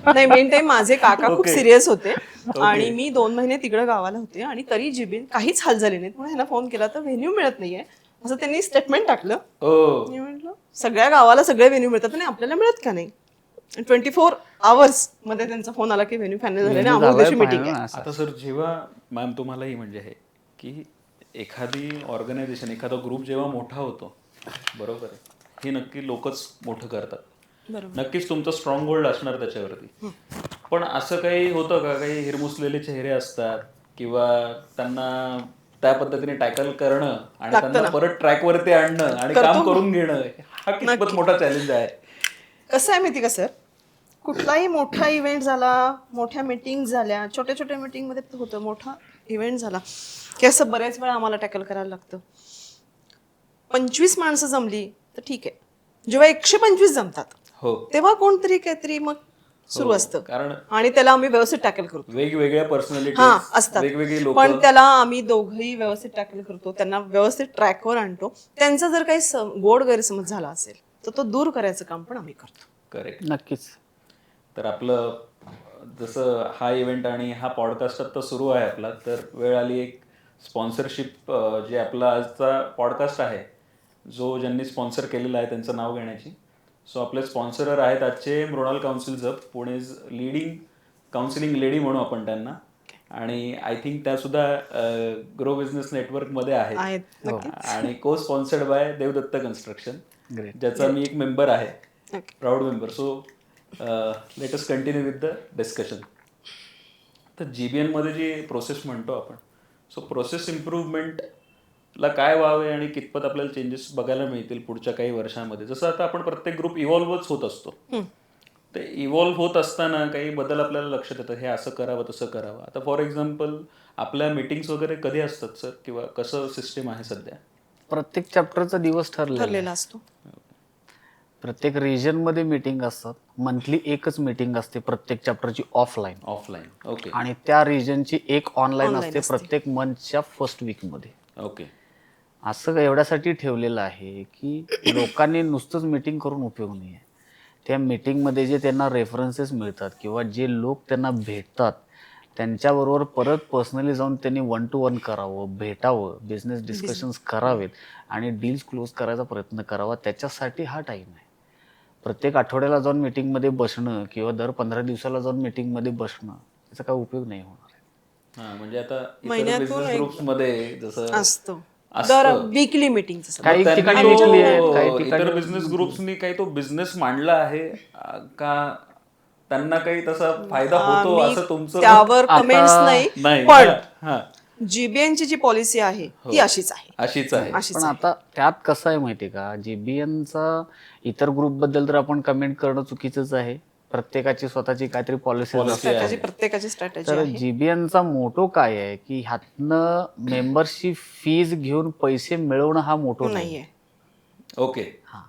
नाही मेन टाइम माझे काका खूप सिरियस होते आणि मी 2 महिने तिकडे गावाला होते आणि तरी जीबीएन काहीच हाल झाले नाहीत. म्हणून ह्यांना फोन केला तर व्हेन्यू मिळत नाहीये असं त्यांनी स्टेटमेंट टाकलं. हो मी म्हटलं सगळ्या गावाला सगळे व्हेन्यू मिळतात आणि आपल्याला मिळत का नाही? 24 आवर्स मध्ये त्यांचा फोन आला की व्हेन्यू फायनल झाले आणि अमोल दिवशी मीटिंग आहे. आता सर जेव्हा मॅम तुम्हालाही म्हणजे आहे की एखादी ऑर्गनायझेशन, एखादा ग्रुप जेव्हा मोठा होतो, बरोबर आहे, हे नक्की लोकच मोठं करतात. बरोबर. नक्कीच तुमचं स्ट्रॉंग होल्ड असणार त्याच्यावरती. पण असं काही होतं का, काही हिरमुसलेले चेहरे असतात किंवा त्यांना त्या पद्धतीने टॅकल करणं आणि त्यांना परत ट्रॅकवरती आणणं आणि काम करून घेणं, हा कितपत मोठा चॅलेंज आहे? कसं आहे माहिती का सर, कुठलाही मोठा इव्हेंट झाला, मोठ्या मीटिंग झाल्या, छोट्या छोट्या मीटिंग मध्ये होतं, मोठा इव्हेंट झाला की असं बऱ्याच वेळा आम्हाला टॅकल करायला लागतं. 25 माणसं जमली तर ठीक आहे, जेव्हा 125 जमतात हो, तेव्हा कोणतरी काहीतरी मग सुरू असतं कारण आणि त्याला आम्ही व्यवस्थित टॅकल करतो. वेगवेगळ्या पर्सनॅलिटी हा असतात, वेगवेगळी लोक, पण त्याला आम्ही दोघंही व्यवस्थित टॅकल करतो, त्यांना व्यवस्थित ट्रॅकवर आणतो. त्यांचा जर काही गोड गैरसमज झाला असेल तर तो दूर करायचं काम पण आम्ही करतो. करेक्ट. नक्कीच. तर आपलं जसं हा इव्हेंट आणि हा पॉडकास्ट आता सुरू आहे आपला, तर वेळ आली एक स्पॉन्सरशिप, जे आपला आजचा पॉडकास्ट आहे जो ज्यांनी स्पॉन्सर केलेला आहे त्यांचं नाव घेण्याची. सो आपले स्पॉन्सरर आहेत आजचे Mrinal counsels hub, Pune leading counselling lady म्हणू आपण त्यांना, आणि आय थिंक त्यासुद्धा ग्रो बिझनेस नेटवर्कमध्ये आहेत, आणि को स्पॉन्सर्ड बाय देवदत्त कन्स्ट्रक्शन, ज्याचा मी एक मेंबर आहे, proud member. So let us continue with the discussion. तर जीबीएनमध्ये जी प्रोसेस म्हणतो आपण, सो प्रोसेस इम्प्रूव्हमेंटला काय व्हावे आणि कितपत आपल्याला चेंजेस बघायला मिळतील पुढच्या काही वर्षामध्ये. जसं आता आपण प्रत्येक ग्रुप इव्हॉल्व्हच होत असतो, ते इव्हॉल्व्ह होत असताना काही बदल आपल्याला लक्षात येतात, हे असं करावं तसं करावं. आता फॉर एक्झाम्पल आपल्या मीटिंग्स वगैरे कधी असतात सर, किंवा कसं सिस्टीम आहे सध्या? प्रत्येक चॅप्टरचा दिवस ठरलेला असतो. प्रत्येक रिजनमध्ये मीटिंग असतात. मंथली एकच मीटिंग असते प्रत्येक चॅप्टरची ऑफलाईन. ओके. आणि त्या रिजनची एक ऑनलाईन असते प्रत्येक मंथच्या फर्स्ट वीकमध्ये. ओके. असं एवढ्यासाठी ठेवलेलं आहे की लोकांनी नुसतंच मीटिंग करून उपयोग नाही आहे. त्या मीटिंगमध्ये जे त्यांना रेफरन्सेस मिळतात किंवा जे लोक त्यांना भेटतात त्यांच्याबरोबर परत पर्सनली जाऊन त्यांनी 1 to 1 करावं, भेटावं, बिझनेस डिस्कशन्स करावेत आणि डील्स क्लोज करायचा प्रयत्न करावा. त्याच्यासाठी हा टाईम आहे. प्रत्येक आठवड्याला जाऊन मीटिंगमध्ये बसणं किंवा दर 15 दिवसाला जाऊन मीटिंगमध्ये बसणं त्याचा काही उपयोग नाही होणार आहे. हां, म्हणजे आता महिन्यातून बिझनेस ग्रुप्समध्ये जसं असतो दर वीकली मीटिंग. काही त्यांनी ठिकाणी तो weekly आहे, काही ठिकाणी इतर बिझनेस ग्रुप्सनी काही तो बिझनेस मांडला आहे का, त्यांना काही तसा फायदा होतो असं तुमचं? त्यावर कमेंट्स नाही, नाही, पण हां, जीबीएनची जी पॉलिसी आहे ती अशीच आहे. अशीच आहे. पण आता त्यात कसं आहे माहिती आहे का, जीबीएनचा इतर ग्रुपबद्दल तर आपण कमेंट करणं चुकीचंच आहे. प्रत्येकाची स्वतःची काहीतरी पॉलिसी असते. प्रत्येकाची स्ट्रॅटेजी तर आहे. जीबीएनचा मोटो काय आहे की ह्यातनं मेंबरशिप फीज घेऊन पैसे मिळवणं हा मोटो नाहीये. ओके. हा,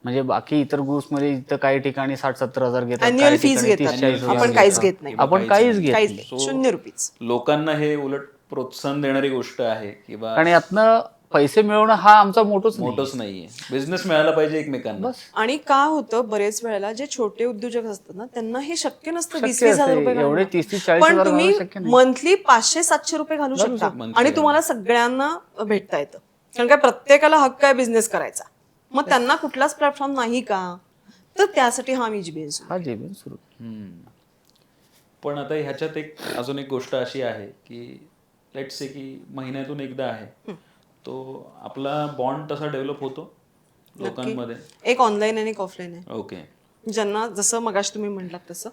म्हणजे बाकी इतर ग्रुप्समध्ये इथं काही ठिकाणी 60-70 हजार घेतात, Annual काही fees ठिकाणी घेतात. 30-40 हजार आपण काहीच घेत नाही. आपण काहीच घेत काहीच नाही. नाही, 0 रुपीज. लोकांना हे उलट प्रोत्साहन देणारी गोष्ट आहे किंवा आणि यातनं पैसे मिळवणं हा आमचा मोटोच नाही. मोठंच नाहीये. बिझनेस मिळायला पाहिजे एकमेकांना. आणि का होतं बरेच वेळेला जे छोटे उद्योजक असतात ना त्यांना हे शक्य नसतं 20-20 हजार रुपये एवढे घालणं. 30-40 पण हजार तुम्ही घालणं शक्य नाही. मंथली 500-700 रुपये घालू शकता आणि तुम्हाला सगळ्यांना भेटता येतं. कारण काय प्रत्येकाला हक्क आहे बिझनेस करायचा. मग त्यांना कुठलाच प्लॅटफॉर्म नाही का, तर त्यासाठी हा मी जीबीएन हा जीबीएन सुरू. पण आता ह्याच्यात एक अजून एक गोष्ट अशी आहे की लेट्स से की महिन्यातून एकदा आहे, तो आपला बॉन्ड तसा डेव्हलप होतो लोकांमध्ये. एक ऑनलाईन आणि एक ऑफलाईन आहे. ओके. ज्यांना जसं मगाशी तुम्ही म्हटलात तसं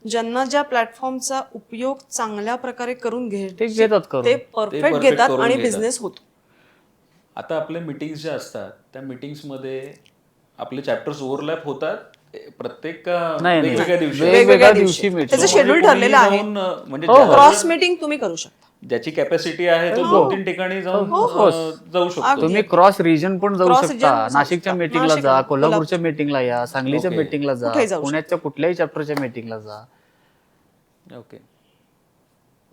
ज्यांना ज्या प्लॅटफॉर्मचा उपयोग चांगल्या प्रकारे करून ते घेतात करून. ते परफेक्ट घेतात आणि बिझनेस होतो. आता आपले मीटिंग्स ज्या असतात त्या मीटिंग्समध्ये आपले चॅप्टर्स ओव्हरलॅप होतात प्रत्येक वेगवेगळ्या दिवशी. वेगवेगळ्या दिवशी meeting. त्याचं शेड्यूल ठरलेलं आहे. म्हणजे क्रॉस मीटिंग तुम्ही करू शकता. ज्याची कॅपॅसिटी आहे तो 2-3 ठिकाणी जाऊन जाऊ शकतो. तुम्ही क्रॉस रिजन पण जाऊ Cross शकता. region जाऊ नाशिकच्या शकता. मीटिंगला जा, कोल्हापूरच्या मीटिंगला या, सांगलीच्या Okay. मीटिंगला जा, कुठेही जाऊ पुण्याच्या कुठल्याही चॅप्टरच्या मीटिंगला जा. ओके.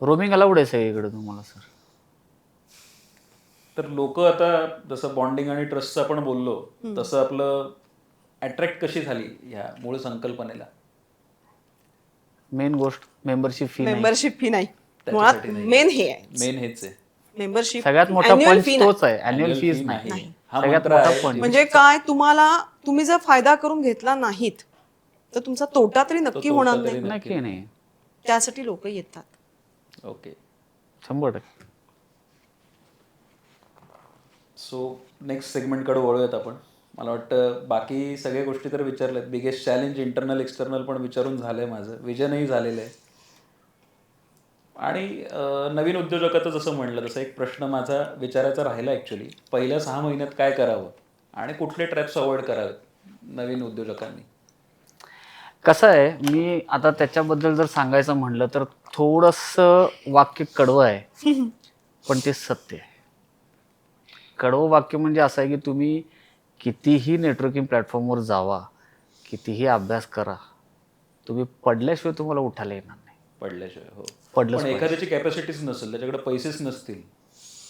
रोमिंग अलाउड आहे सगळीकडे तुम्हाला सर. तर लोक आता जसं बॉन्डिंग आणि ट्रस्टचं आपण बोललो तसं आपलं अट्रॅक्ट कशी झाली ह्या मूळ संकल्पनेला? मेन गोष्ट मेंबरशिप फी. मेंबरशिप फी नाही, मुळात मेन हे आहे. मेन हेच आहे. मेंबरशिप सगळ्यात मोठा annual पंच fee तोच आहे. Annual अॅन्युअल फीज fee नाही. हा सगळ्यात मंत्र मोठा आहे. पंच. म्हणजे काय तुम्ही जर फायदा करून घेतला नाहीत तर तुमचा तोटा तरी नक्की होणार नाही. नक्की नाही. त्यासाठी लोक येतात. ओके. 100%. सो नेक्स्ट सेगमेंटकडे वळूयात आपण. मला वाटतं बाकी सगळ्या गोष्टी तर विचारल्यात. बिगेस्ट चॅलेंज इंटरनल एक्सटर्नल पण विचारून झालंय, माझं विजनही झालेलं आहे. आणि नवीन उद्योजकाचं जसं म्हणलं तसं एक प्रश्न माझा विचारायचा राहिला ॲक्च्युली. पहिल्या 6 महिन्यात काय करावं आणि कुठले ट्रॅप्स अवॉइड करावेत नवीन उद्योजकांनी? कसं आहे, मी आता त्याच्याबद्दल जर सांगायचं म्हणलं तर थोडंसं वाक्य कडवं आहे पण ते सत्य आहे. कडवं वाक्य म्हणजे असं आहे की तुम्ही कितीही नेटवर्किंग प्लॅटफॉर्मवर जावा, कितीही अभ्यास करा, तुम्ही पडल्याशिवाय तुम्हाला उठायला येणार नाही. पडल्याशिवाय. हो. पडलंच पण एखाद्याची कॅपॅसिटीच नसेल, त्याच्याकडे पैसेच नसतील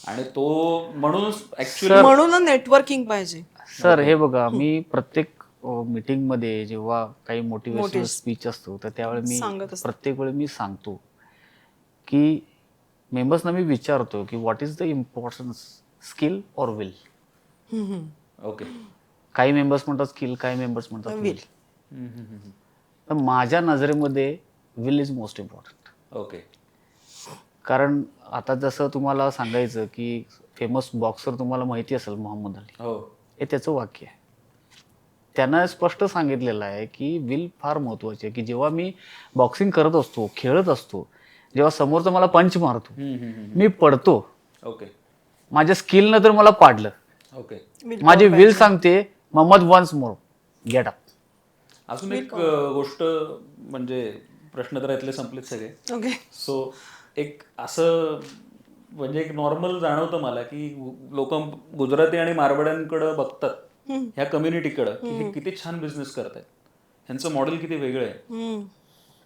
आणि तो म्हणून ऍक्च्युली म्हणून नेटवर्किंग पाहिजे. सर हे बघा, मी प्रत्येक मीटिंग मध्ये जेव्हा काही मोटिवेशनल स्पीच असतो तर त्यावेळी मी प्रत्येक वेळी मी सांगतो की मेंबर्सना मी विचारतो की what is the importance, skill और विल. ओके. काही मेंबर्स म्हणतात स्किल, काही मेंबर्स म्हणतात विल. तर माझ्या नजरेमध्ये will is most important. Okay. कारण आता जसं तुम्हाला सांगायचं की फेमस बॉक्सर तुम्हाला माहिती असेल मोहम्मद अली, हो. हे त्याचं वाक्य आहे. त्यानं स्पष्ट सांगितलेलं आहे की विल फार महत्वाची आहे. की जेव्हा मी बॉक्सिंग करत असतो, खेळत असतो, जेव्हा समोरचा मला पंच मारतो, मी पडतो, ओके. माझ्या स्किलनं तर मला पाडलं, ओके. माझी विल सांगते Mohammed once more get up. अजून एक गोष्ट म्हणजे प्रश्न तर यातले संपलेत सगळे. ओके. सो एक असं म्हणजे एक नॉर्मल जाणवतं मला की लोक गुजराती आणि मारवाड्यांकडे बघतात ह्या कम्युनिटीकडं की हे किती छान बिझनेस करतायत, ह्यांचं मॉडेल किती वेगळं आहे.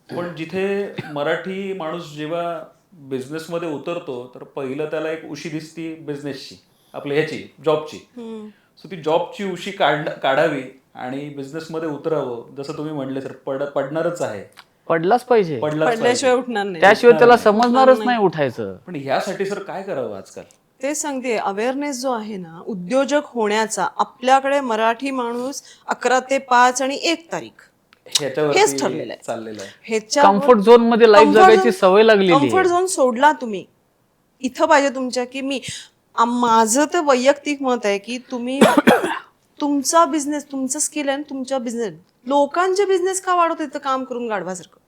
पण जिथे मराठी माणूस जेव्हा बिझनेसमध्ये उतरतो तर पहिलं त्याला एक उशी दिसती बिझनेसची, आपल्या ह्याची जॉबची. सो ती जॉबची उशी काढावी आणि बिझनेसमध्ये उतरावं. जसं तुम्ही म्हणले सर, पडणारच आहे, पडलाच पाहिजे, पडल्याशिवाय उठणार नाही. त्याशिवाय त्याला समजणारच नाही उठायचं. पण ह्यासाठी सर काय करावं आजकाल? तेच सांगते, अवेअरनेस जो आहे ना उद्योजक होण्याचा, आपल्याकडे मराठी माणूस 11 ते 5 आणि 1 तारीख हेच ठरलेलं आहे. चाललेलं आहे. ह्याच्यावर कम्फर्ट झोन मध्ये लाईफ जगायची सवय लागलेली आहे. कम्फर्ट झोन सोडला तुम्ही. इथं पाहिजे तुमच्या की माझं तर वैयक्तिक मत आहे की तुम्ही तुमचा बिझनेस, तुमचं स्किल आहे, तुमच्या बिझनेस, लोकांचे बिझनेस का वाढवतो इथं काम करून गाढवासारखं.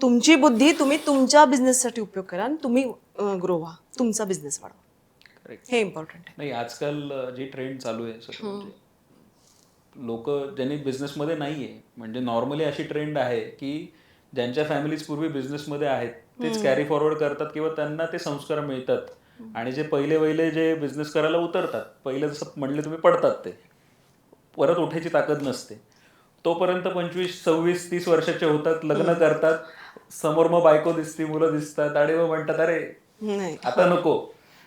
तुमची बुद्धी तुम्ही तुमच्या बिझनेससाठी उपयोग करा आणि तुम्ही ग्रो व्हा, तुमचा बिझनेस वाढवा. हे इम्पॉर्टंट आहे. नाही, आजकाल जी ट्रेंड चालू आहे सर, म्हणजे लोक ज्यांनी बिझनेसमध्ये नाहीये, म्हणजे नॉर्मली अशी ट्रेंड आहे की ज्यांच्या फॅमिलीज पूर्वी बिझनेसमध्ये आहेत तेच कॅरी फॉरवर्ड करतात किंवा त्यांना ते संस्कार मिळतात. आणि जे पहिले जे बिझनेस करायला उतरतात, पहिले जसं म्हणले तुम्ही पडतात, ते परत उठायची ताकद नसते. तोपर्यंत 25, 26, 30 वर्षाचे होतात, लग्न करतात, समोर मग बायको दिसती, मुलं दिसतात आणि मग म्हणतात अरे आता नको,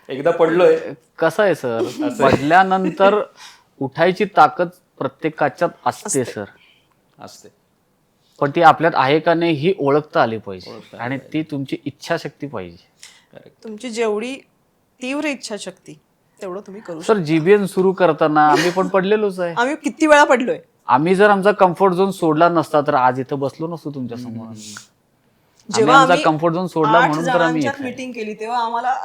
एकदा पडलोय. कसं आहे सर, पडल्यानंतर उठायची ताकद प्रत्येकाच्यात असते सर, असते. पण ती आपल्यात आहे का नाही ही ओळखता आली पाहिजे आणि ती तुमची इच्छाशक्ती पाहिजे. तुमची जेवढी तीव्र इच्छाशक्ती तेवढं तुम्ही करू सर. जीबीएन सुरू करताना आम्ही पण पडलेलोच आहे. आम्ही किती वेळा पडलोय. आम्ही जर आमचा कम्फर्ट झोन सोडला नसता तर आज इथं बसलो नसतो तुमच्या समोर. जेव्हा आमचा कम्फर्ट झोन सोडला म्हणून तर आम्ही मीटिंग केली तेव्हा आम्हाला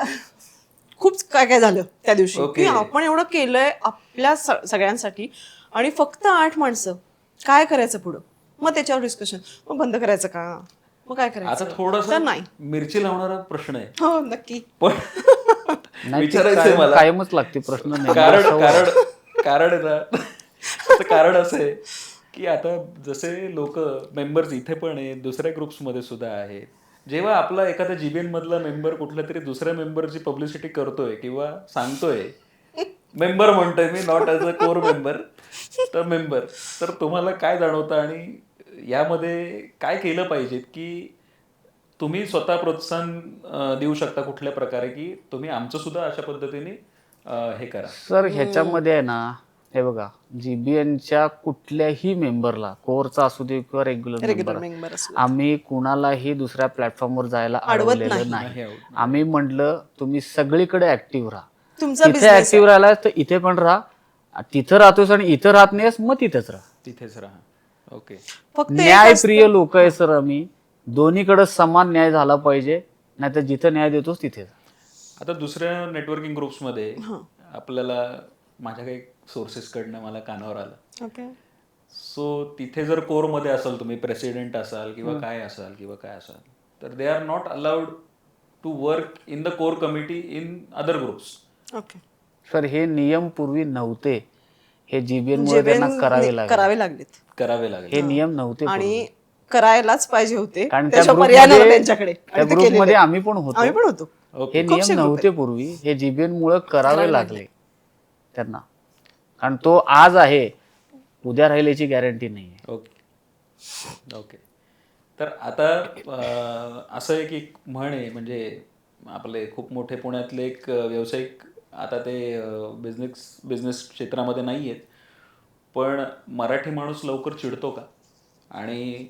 खूप काय काय झालं त्या दिवशी Okay. की आपण एवढं केलंय आपल्या सगळ्यांसाठी आणि फक्त 8 माणसं, काय करायचं पुढं? मग त्याच्यावर डिस्कशन, मग बंद करायचं का, मग काय आता करायचं? तर थोडासा नाही. मिरची लावणारा प्रश्न आहे हो नक्की. पण नाही, ती विचारायचंय मला कायमच लागते प्रश्न नाही. कारण कारण कारण आहे ना त्याचं कारण असं आहे की आता जसे लोक मेंबर्स इथे पण आहेत, दुसऱ्या ग्रुप्समध्ये सुद्धा आहेत, जेव्हा आपला एखादा जीबीएन मधला मेंबर कुठल्या तरी दुसऱ्या मेंबरची पब्लिसिटी करतोय किंवा सांगतोय, मेंबर म्हणतोय मी, not as a core member, तर मेंबर, तर तुम्हाला काय जाणवतं आणि यामध्ये काय केलं पाहिजे की तुम्ही स्वतः प्रोत्साहन देऊ शकता कुठल्या प्रकारे की तुम्ही आमचं सुद्धा अशा पद्धतीने हे करा? सर ह्याच्यामध्ये आहे ना, हे बघा, जीबीएनच्या कुठल्याही मेंबरला, कोरचा असू दे किंवा रेग्युलर रेग्युलर मेंबर, मेंबर असलं आम्ही कुणालाही दुसऱ्या प्लॅटफॉर्मवर जायला अडवलेलं नाही. आम्ही म्हटलं तुम्ही सगळीकडे ऍक्टिव्ह राहा. तुमचा तिथे ऍक्टिव्ह राहिला तर इथे पण राहा, तिथं राहतोस आणि इथं राहत नाहीस मग तिथेच राहा. तिथेच राहा. ओके. फक्त न्यायप्रिय लोक आहे सर आम्ही. दोन्हीकडे समान न्याय झाला पाहिजे, नाहीतर जिथं न्याय देतोस तिथे. आता दुसऱ्या नेटवर्किंग ग्रुप्समध्ये आपल्याला माझ्या काही सोर्सेसकडनं मला कानावर आलं, ओके. सो तिथे जर कोरमध्ये असाल, तुम्ही प्रेसिडेंट असाल किंवा काय असाल, तर they are not allowed to work in the core committee in other groups. Okay. Sir हे नियम पूर्वी नव्हते, हे जीबीएन मुळे त्यांना करावे लागलेत करावे लागेल. हे नियम नव्हते आणि करायलाच पाहिजे होते, कारण त्या त्याच्या पर्याय नव्हता त्यांच्याकडे. त्या ग्रुपमध्ये आम्ही पण आम्ही होतो. पण होतो. हे नियम नव्हते पूर्वी, हे जीबीएन मुळे करावे लागले त्यांना. कारण तो आज आहे, उद्या राहील याची गॅरंटी नाही आहे. ओके. ओके. तर आता असं एक एक म्हण आहे, म्हणजे आपले खूप मोठे पुण्यातले एक व्यावसायिक, आता ते बिझनेस क्षेत्रामध्ये नाही आहेत, पण मराठी माणूस लवकर चिडतो का, आणि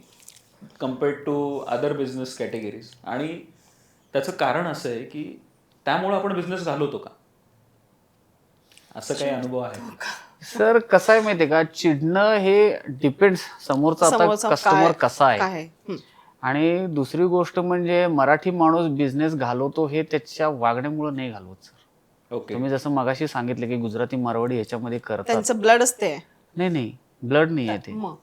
compared to other business categories, आणि त्याचं कारण असं आहे की त्यामुळे आपण बिझनेस घालवतो का, असं काही अनुभव आहे? सर कसं आहे माहितीये का, चिडणं हे डिपेंड्स समोरचा आता कस्टमर कसा आहे. आणि दुसरी गोष्ट म्हणजे मराठी माणूस बिझनेस घालवतो हे त्याच्या वागण्यामुळे नाही घालवत सर. ओके. तुम्ही जसं मगाशी सांगितलं की गुजराती मारवाडी ह्याच्यामध्ये करतात, त्यांचं ब्लड असते. नाही ब्लड नाही आहे ते. मग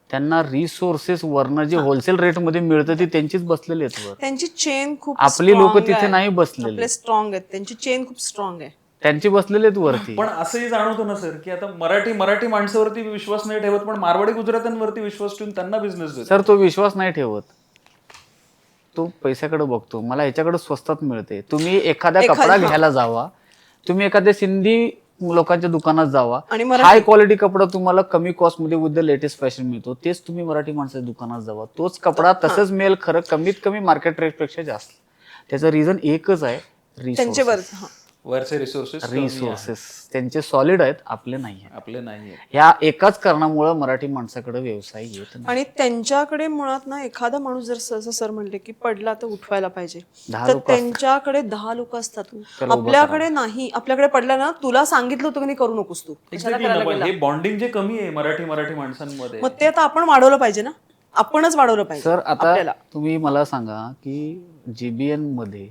त्यांना रिसोर्सेस वरनं जे होलसेल रेटमध्ये मिळतं ते त्यांचीच बसलेले आहेत वर. त्यांची चेन खूप आपली लोक तिथे नाही बसलेले, आपले स्ट्रॉंग आहेत, त्यांची चेन खूप स्ट्रॉंग आहे, त्यांची बसलेले आहेत वरती. पण असंही जाणवतं ना सर की आता मराठी माणसावरती विश्वास नाही ठेवत, पण मारवाडी गुजरात्यांवरती विश्वास ठेवून त्यांना बिझनेस देतो. सर तो विश्वास नाही ठेवत, तो पैशाकडे बघतो. मला ह्याच्याकडे स्वस्तात मिळते. तुम्ही एखादा कपडा घ्यायला जावा, तुम्ही एखाद्या सिंधी लोकांच्या दुकानात जावा, हाय क्वालिटी कपडा तुम्हाला कमी कॉस्ट मध्ये विथ द लेटेस्ट फॅशन मिळतो. तेच तुम्ही मराठी माणसाच्या दुकानात जावा, तोच कपडा तसंच मिळेल, खरं कमीत कमी मार्केट रेट पेक्षा जास्त. त्याचं रिझन एकच आहे, वरचे रिसोर्सेस त्यांचे सॉलिड आहेत, आपले नाही आहेत. ह्या एकाच कारणामुळे मराठी माणसाकडे व्यवसाय येत नाही. आणि त्यांच्याकडे मुळात ना, एखादा माणूस जर सर म्हणले की पडला तर उठवायला पाहिजे, तर त्यांच्याकडे 10 लोक असतात. आपल्याकडे नाही, आपल्याकडे पडला ना, तुला सांगितलं होतं की करू नकोस तू. हे बॉन्डिंग जे कमी आहे मराठी माणसांमध्ये, मग ते आता आपण वाढवलं पाहिजे ना, आपणच वाढवलं पाहिजे. सर आता तुम्ही मला सांगा की जीबीएन मध्ये,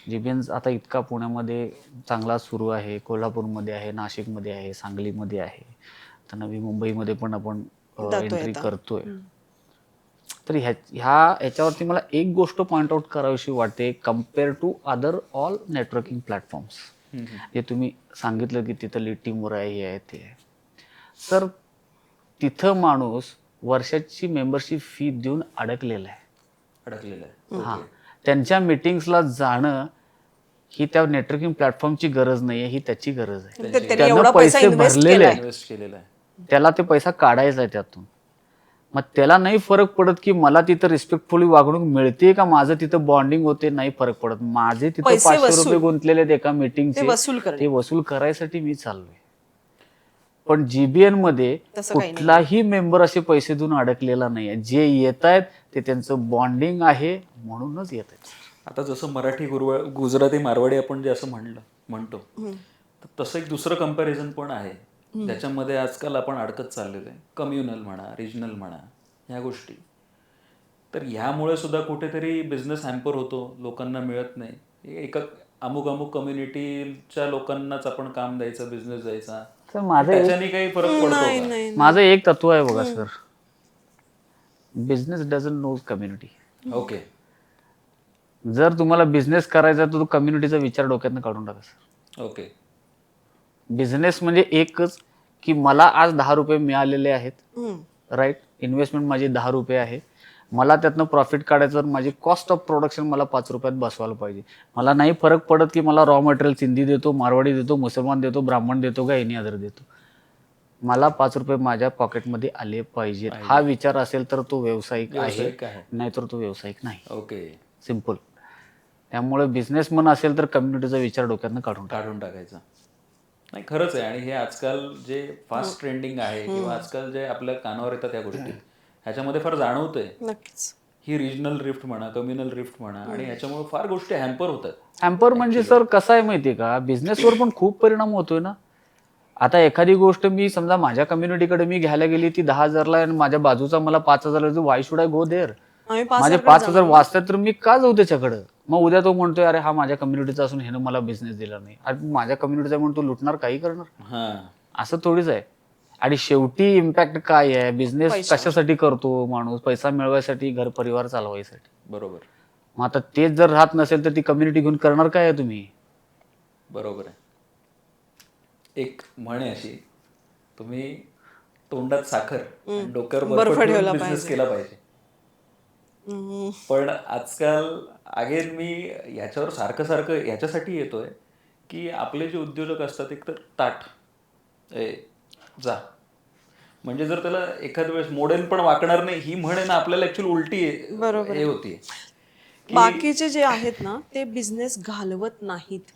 जीबीएन आता इतका पुण्यामध्ये चांगला सुरू आहे, कोल्हापूरमध्ये आहे, नाशिकमध्ये आहे, सांगलीमध्ये आहे, तर नवी मुंबईमध्ये पण आपण एंट्री करतोय. तर ह्याच्यावरती मला एक गोष्ट पॉइंट आउट करावीशी वाटते, compare to other all networking platforms, जे तुम्ही सांगितलं की तिथं लीड टीमवर आहे, हे आहे ते आहे. तर तिथं माणूस वर्षाची मेंबरशिप फी देऊन अडकलेला आहे. हा, त्यांच्या मीटिंग्सला जाणं ही त्या नेटवर्किंग प्लॅटफॉर्मची गरज नाहीये, ही त्याची गरज आहे. त्यानं पैसे भरलेले आहे, त्याला ते पैसा काढायचा आहे त्यातून. मग त्याला नाही फरक पडत की मला तिथं रिस्पेक्टफुली वागणूक मिळते का, माझं तिथं बॉन्डिंग होते, नाही फरक पडत. माझे तिथं 500 रुपये गुंतलेले आहेत एका मीटिंगचे, ते वसूल करायसाठी मी चाललोय. पण जीबीएन मध्ये कुठलाही मेंबर असे पैसे देऊन अडकलेला नाहीये. जे येत आहेत ते त्यांचं बॉन्डिंग आहे म्हणूनच येत आहेत. आता जसं मराठी गुजराती मारवाडी आपण जे असं म्हणतो, तर तसं एक दुसरं कंपॅरिझन पण आहे, ज्याच्यामध्ये आजकाल आपण अडकत चाललेलो आहे. कम्युनल म्हणा, रिजनल म्हणा, ह्या गोष्टी. तर ह्यामुळे सुद्धा कुठेतरी बिझनेस हॅम्पर होतो, लोकांना मिळत नाही. अमुक अमुक कम्युनिटीच्या लोकांनाच आपण काम द्यायचं, बिझनेस द्यायचा, तर माझं त्याच्याने काही फरक पडतो का? नाही माझं एक तत्व आहे बघा sir, business doesn't know community. Okay. जर तुम्हाला बिझनेस करायचा तर तो कम्युनिटीचा विचार डोक्यातनं काढून टाका सर. ओके. बिझनेस म्हणजे एकच की मला आज 10 रुपये मिळालेले आहेत, राईट, इन्व्हेस्टमेंट माझी 10 रुपये आहे, मला त्यातनं प्रॉफिट काढायचं, तर माझी कॉस्ट ऑफ प्रोडक्शन मला 5 रुपयात बसवायला पाहिजे. मला नाही फरक पडत की मला रॉ मटेरियल सिंधी देतो, मारवाडी देतो, मुसलमान देतो, ब्राह्मण देतो का एनी अदर देतो, मला 5 रुपये माझ्या पॉकेटमध्ये आले पाहिजेत. हा विचार असेल तर तो व्यावसायिक आहे, व्यावसायिक आहे. नाहीतर तो व्यावसायिक नाही. ओके. सिम्पल. त्यामुळे बिझनेसमन असेल तर कम्युनिटीचा विचार डोक्यातनं काढून काढून टाकायचं. नाही, खरंच आहे. आणि हे आजकाल जे फास्ट ट्रेंडिंग आहे किंवा आजकाल जे आपल्या कानावर येतात या गोष्टी, ह्याच्यामध्ये फार जाणवतंय नक्कीच. ही रिजनल रिफ्ट म्हणा, कम्युनल रिफ्ट म्हणा, आणि ह्याच्यामुळे फार गोष्टी हॅम्पर होतात. हॅम्पर म्हणजे सर कसं आहे माहितीये का, बिझनेसवर पण खूप परिणाम होतोय ना. आता एखादी गोष्ट मी समजा माझ्या कम्युनिटीकडे मी घ्यायला गेली ती 10,000ला आणि माझ्या बाजूचा मला 5,000, why should I go there? आम्ही माझे 5,000 वाचतात तर मी का जाऊ त्याच्याकडं? मग उद्या तो म्हणतोय अरे हा माझ्या कम्युनिटीचा असून ह्यानं मला बिझनेस दिला नाही. अरे माझ्या कम्युनिटीचा म्हणून तो लुटणार, काही करणार, हा. असं थोडीच आहे. आणि शेवटी इम्पॅक्ट काय आहे, बिझनेस कशासाठी करतो माणूस? पैसा मिळवायसाठी, घर परिवार चालवायसाठी. बरोबर. मग आता तेच जर राहत नसेल तर ती कम्युनिटी घेऊन करणार काय आहे तुम्ही? बरोबर आहे. एक म्हण आहे अशी, तुम्ही तोंडात साखर आणि डोक्यावर बर्फ ठेवून बिझनेस केला पाहिजे. पण आजकाल अगेन मी ह्याच्यावर सारखं सारखं ह्याच्यासाठी येतोय की आपले जे उद्योजक असतात एक तर ताठ जा, म्हणजे जर त्याला एखाद्या वेळेस मोडेल पण वाकणार नाही, ही म्हण आहे ना आपल्याला ऍक्च्युअली उलटी हे होती. बाकीचे जे आहेत ना ते बिझनेस घालवत नाहीत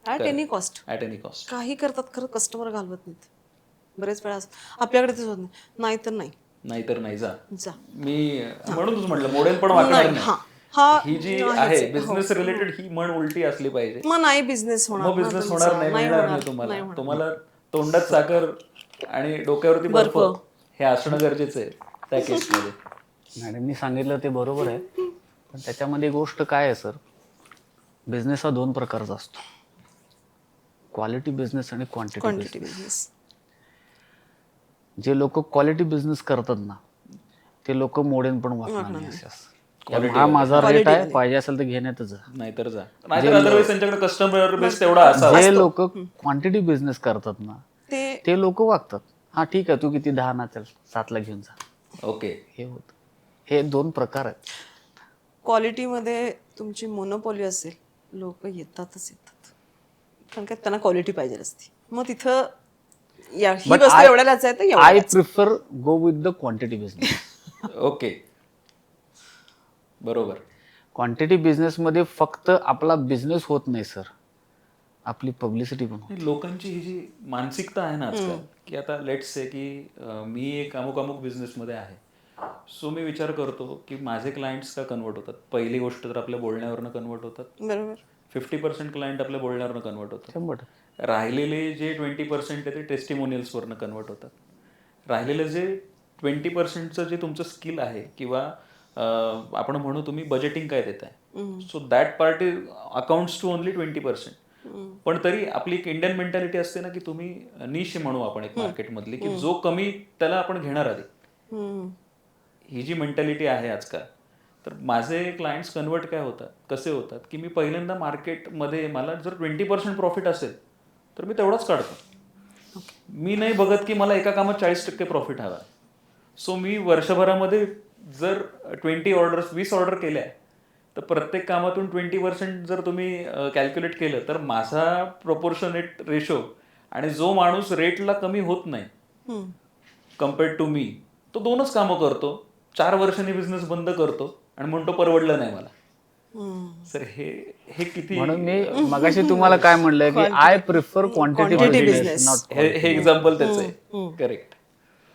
at any cost. At any cost काही करतात खरं, कस्टमर घालवत नाहीत. बरेच वेळा आपल्याकडे तेच होत नाही, नाहीतर नाही, नाहीतर नाही जा. जा. मी म्हणूनच म्हटलं मोडेल पण वाकणार नाही. हा ही जी आहे बिझनेस रिलेटेड ही म्हण उलटी असली पाहिजे. मग नाही बिझनेस होणार, मग बिझनेस होणार नाही, मिळणार नाही तुम्हाला. तुम्हाला तोंडात साखर आणि डोक्यावरती बर्फ हे असणं गरजेचं आहे त्या केसमध्ये. मॅडमनी सांगितलं ते बरोबर आहे, पण त्याच्यामध्ये गोष्ट काय आहे सर, बिझनेस हा 2 प्रकारचा असतो, क्वालिटी बिझनेस आणि क्वांटिटी बिझनेस. जे लोक क्वालिटी बिझनेस करतात ना ते लोक मोडेन पण वागणार नाही. असं हा माझा रेट आहे, पाहिजे असेल तर घेण्यातच जा, नाहीतर जा. नाहीतर अदरवाईज त्यांच्याकडे कस्टमर बेस तेवढा असावा. जे लोक क्वांटिटी बिझनेस करतात ना ते लोक वागतात, हा ठीक आहे तू किती 10 ना चल 7ला घेऊन जा. ओके. हे होत, हे 2 प्रकार आहेत. क्वालिटीमध्ये तुमची मोनोपॉली असेल, लोक येतातच येतात, कारण का त्यांना क्वालिटी पाहिजे असते. मग तिथं ही वस्तू एवढ्यालाच आहे तर I prefer go with the quantity business. Okay. बरोबर. क्वांटिटी बिझनेसमध्ये फक्त आपला बिझनेस होत नाही सर, आपली पब्लिसिटी पण होते. लोकांची ही जी मानसिकता आहे ना आजकाल, की आता लेट्स से की मी एक अमुक अमुक बिझनेसमध्ये आहे, सो मी विचार करतो की माझे क्लायंट्स का कन्वर्ट होतात. पहिली गोष्ट तर आपल्या बोलण्यावरनं कन्वर्ट होतात. बरोबर. 50% क्लायंट आपल्या बोलण्यावरनं कन्वर्ट होतात. 100%. राहिलेले जे 20% आहे ते टेस्टिमोनियल्सवरनं कन्वर्ट होतात. राहिलेलं जे 20%चं जे तुमचं स्किल आहे किंवा आपण म्हणू तुम्ही बजेटिंग काय देताय, so that part is accounts to only 20%. पण तरी आपली एक इंडियन मेंटॅलिटी असते ना की तुम्ही निश म्हणू आपण एक मार्केटमधली, की जो कमी त्याला आपण घेणार आधी. ही जी मेंटॅलिटी आहे आजकाल, तर माझे क्लायंट्स कन्वर्ट काय होतात, कसे होतात की मी पहिल्यांदा मार्केटमध्ये मला जर 20% प्रॉफिट असेल तर मी तेवढाच काढतो. मी नाही बघत की मला एका कामात 40% प्रॉफिट हवा. सो मी वर्षभरामध्ये जर 20 ऑर्डर केल्या तर प्रत्येक कामातून 20% जर तुम्ही कॅल्क्युलेट केलं तर माझा प्रोपोर्शनेट रेशो आणि जो माणूस रेटला कमी होत नाही कम्पेअर्ड टू मी, तो 2च कामं करतो, 4 वर्षांनी बिझनेस बंद करतो आणि म्हणतो परवडलं नाही मला. सर हे किती, म्हणून मी मगाशी तुम्हाला काय म्हणलं की आय प्रिफर क्वांटिटी बिझनेस, हे एक्झाम्पल त्याचं आहे. करेक्ट.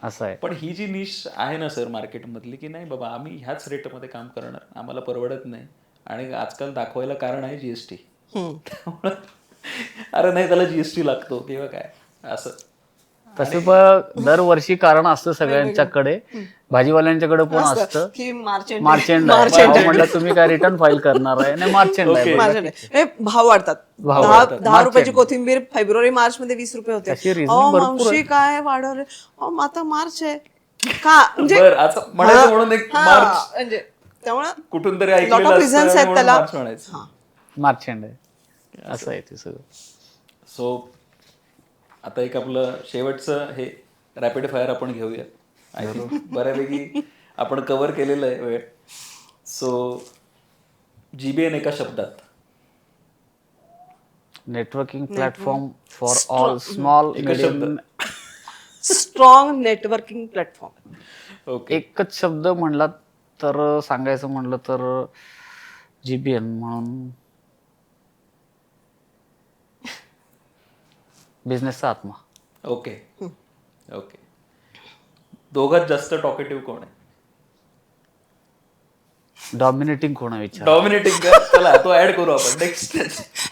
असं आहे. पण ही जी निश आहे ना सर मार्केटमधली, की नाही बाबा आम्ही ह्याच रेटमध्ये काम करणार, आम्हाला परवडत नाही, आणि आजकाल दाखवायला कारण आहे जीएसटी. अरे नाही त्याला जीएसटी लागतो किंवा काय असं, तसं पण दरवर्षी कारण असतं सगळ्यांच्याकडे, भाजीवाल्यांच्याकडे पण असतं की मार्चेंट मार्चेंड म्हणलं तुम्ही काय रिटर्न फाईल करणार आहे नाही मार्चेंड आहे माझ्या नाही. हे भाव वाढतात. भाव 10 वाढतात. 10 रुपयाची कोथिंबीर फेब्रुवारी मार्च मध्ये 20 रुपये होते. अशी reason अहो, भरपूर मावशी काय वाढवले, अहो, आता मार्च आहे का म्हणजे बरं, आता म्हणायचं म्हणून एक हा, मार्च म्हणजे त्यामुळे कुठून तरी लॉट ऐकलेलं ऑफ असतं रिझन्स आणि आहेत म्हणून त्याला. मार्च म्हणायचं. हा. मार्चेंड आहे असं आहे ते सगळं. सो आता एक आपलं शेवटचं हे रॅपिड फायर आपण घेऊया. आय थिंक बऱ्यापैकी आपण कव्हर केलेलं आहे वेळ. सो GBN एका शब्दात. Networking platform for all small medium. Strong networking platform. Okay. एकच शब्द म्हणला तर सांगायचं म्हणलं तर GBN म्हणून बिझनेसचा आत्मा. ओके. ओके. दोघात जास्त टॉकेटिव्ह कोण आहे? डॉमिनेटिंग कोण आहे विचार. डॉमिनेटिंग. चला तो ऍड करू आपण नेक्स्ट.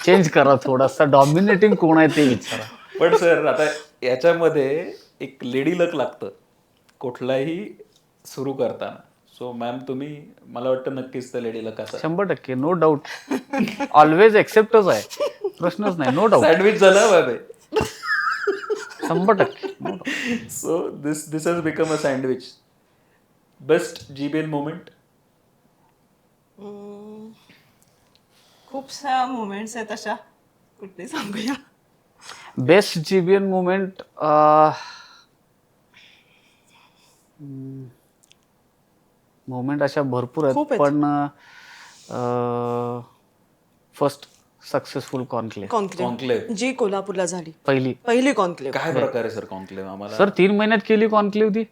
चेंज करा थोडासा. डॉमिनेटिंग कोण आहे ते विचारा. पण सर आता याच्यामध्ये एक लेडी लक लागतं कुठलाही सुरू करताना. सो मॅम तुम्ही मला वाटतं नक्कीच तर लेडी लक असा 100% नो डाऊट. ऑलवेज एक्सेप्टच आहे, प्रश्नच नाही. No doubt. सँडविच झालं बाबे. 100%. So this has become a sandwich. Best GBN moment. खूप साऱ्या मुवमेंट्स आहेत अशा, कुठले सांगूया. बेस्ट GBN मुवमेंट मुवमेंट अशा भरपूर खूप आहेत, आहेत. पण फर्स्ट सक्सेसफुल कॉन्क्लेव्ह कॉन्क्लेव्ह. जी कोल्हापूरला झाली पहिली कॉन्क्लेव्ह. काय प्रकार आहे सर कॉन्क्लेव्ह आम्हाला? सर 3 महिन्यात केली कॉन्क्लेव्ह ती.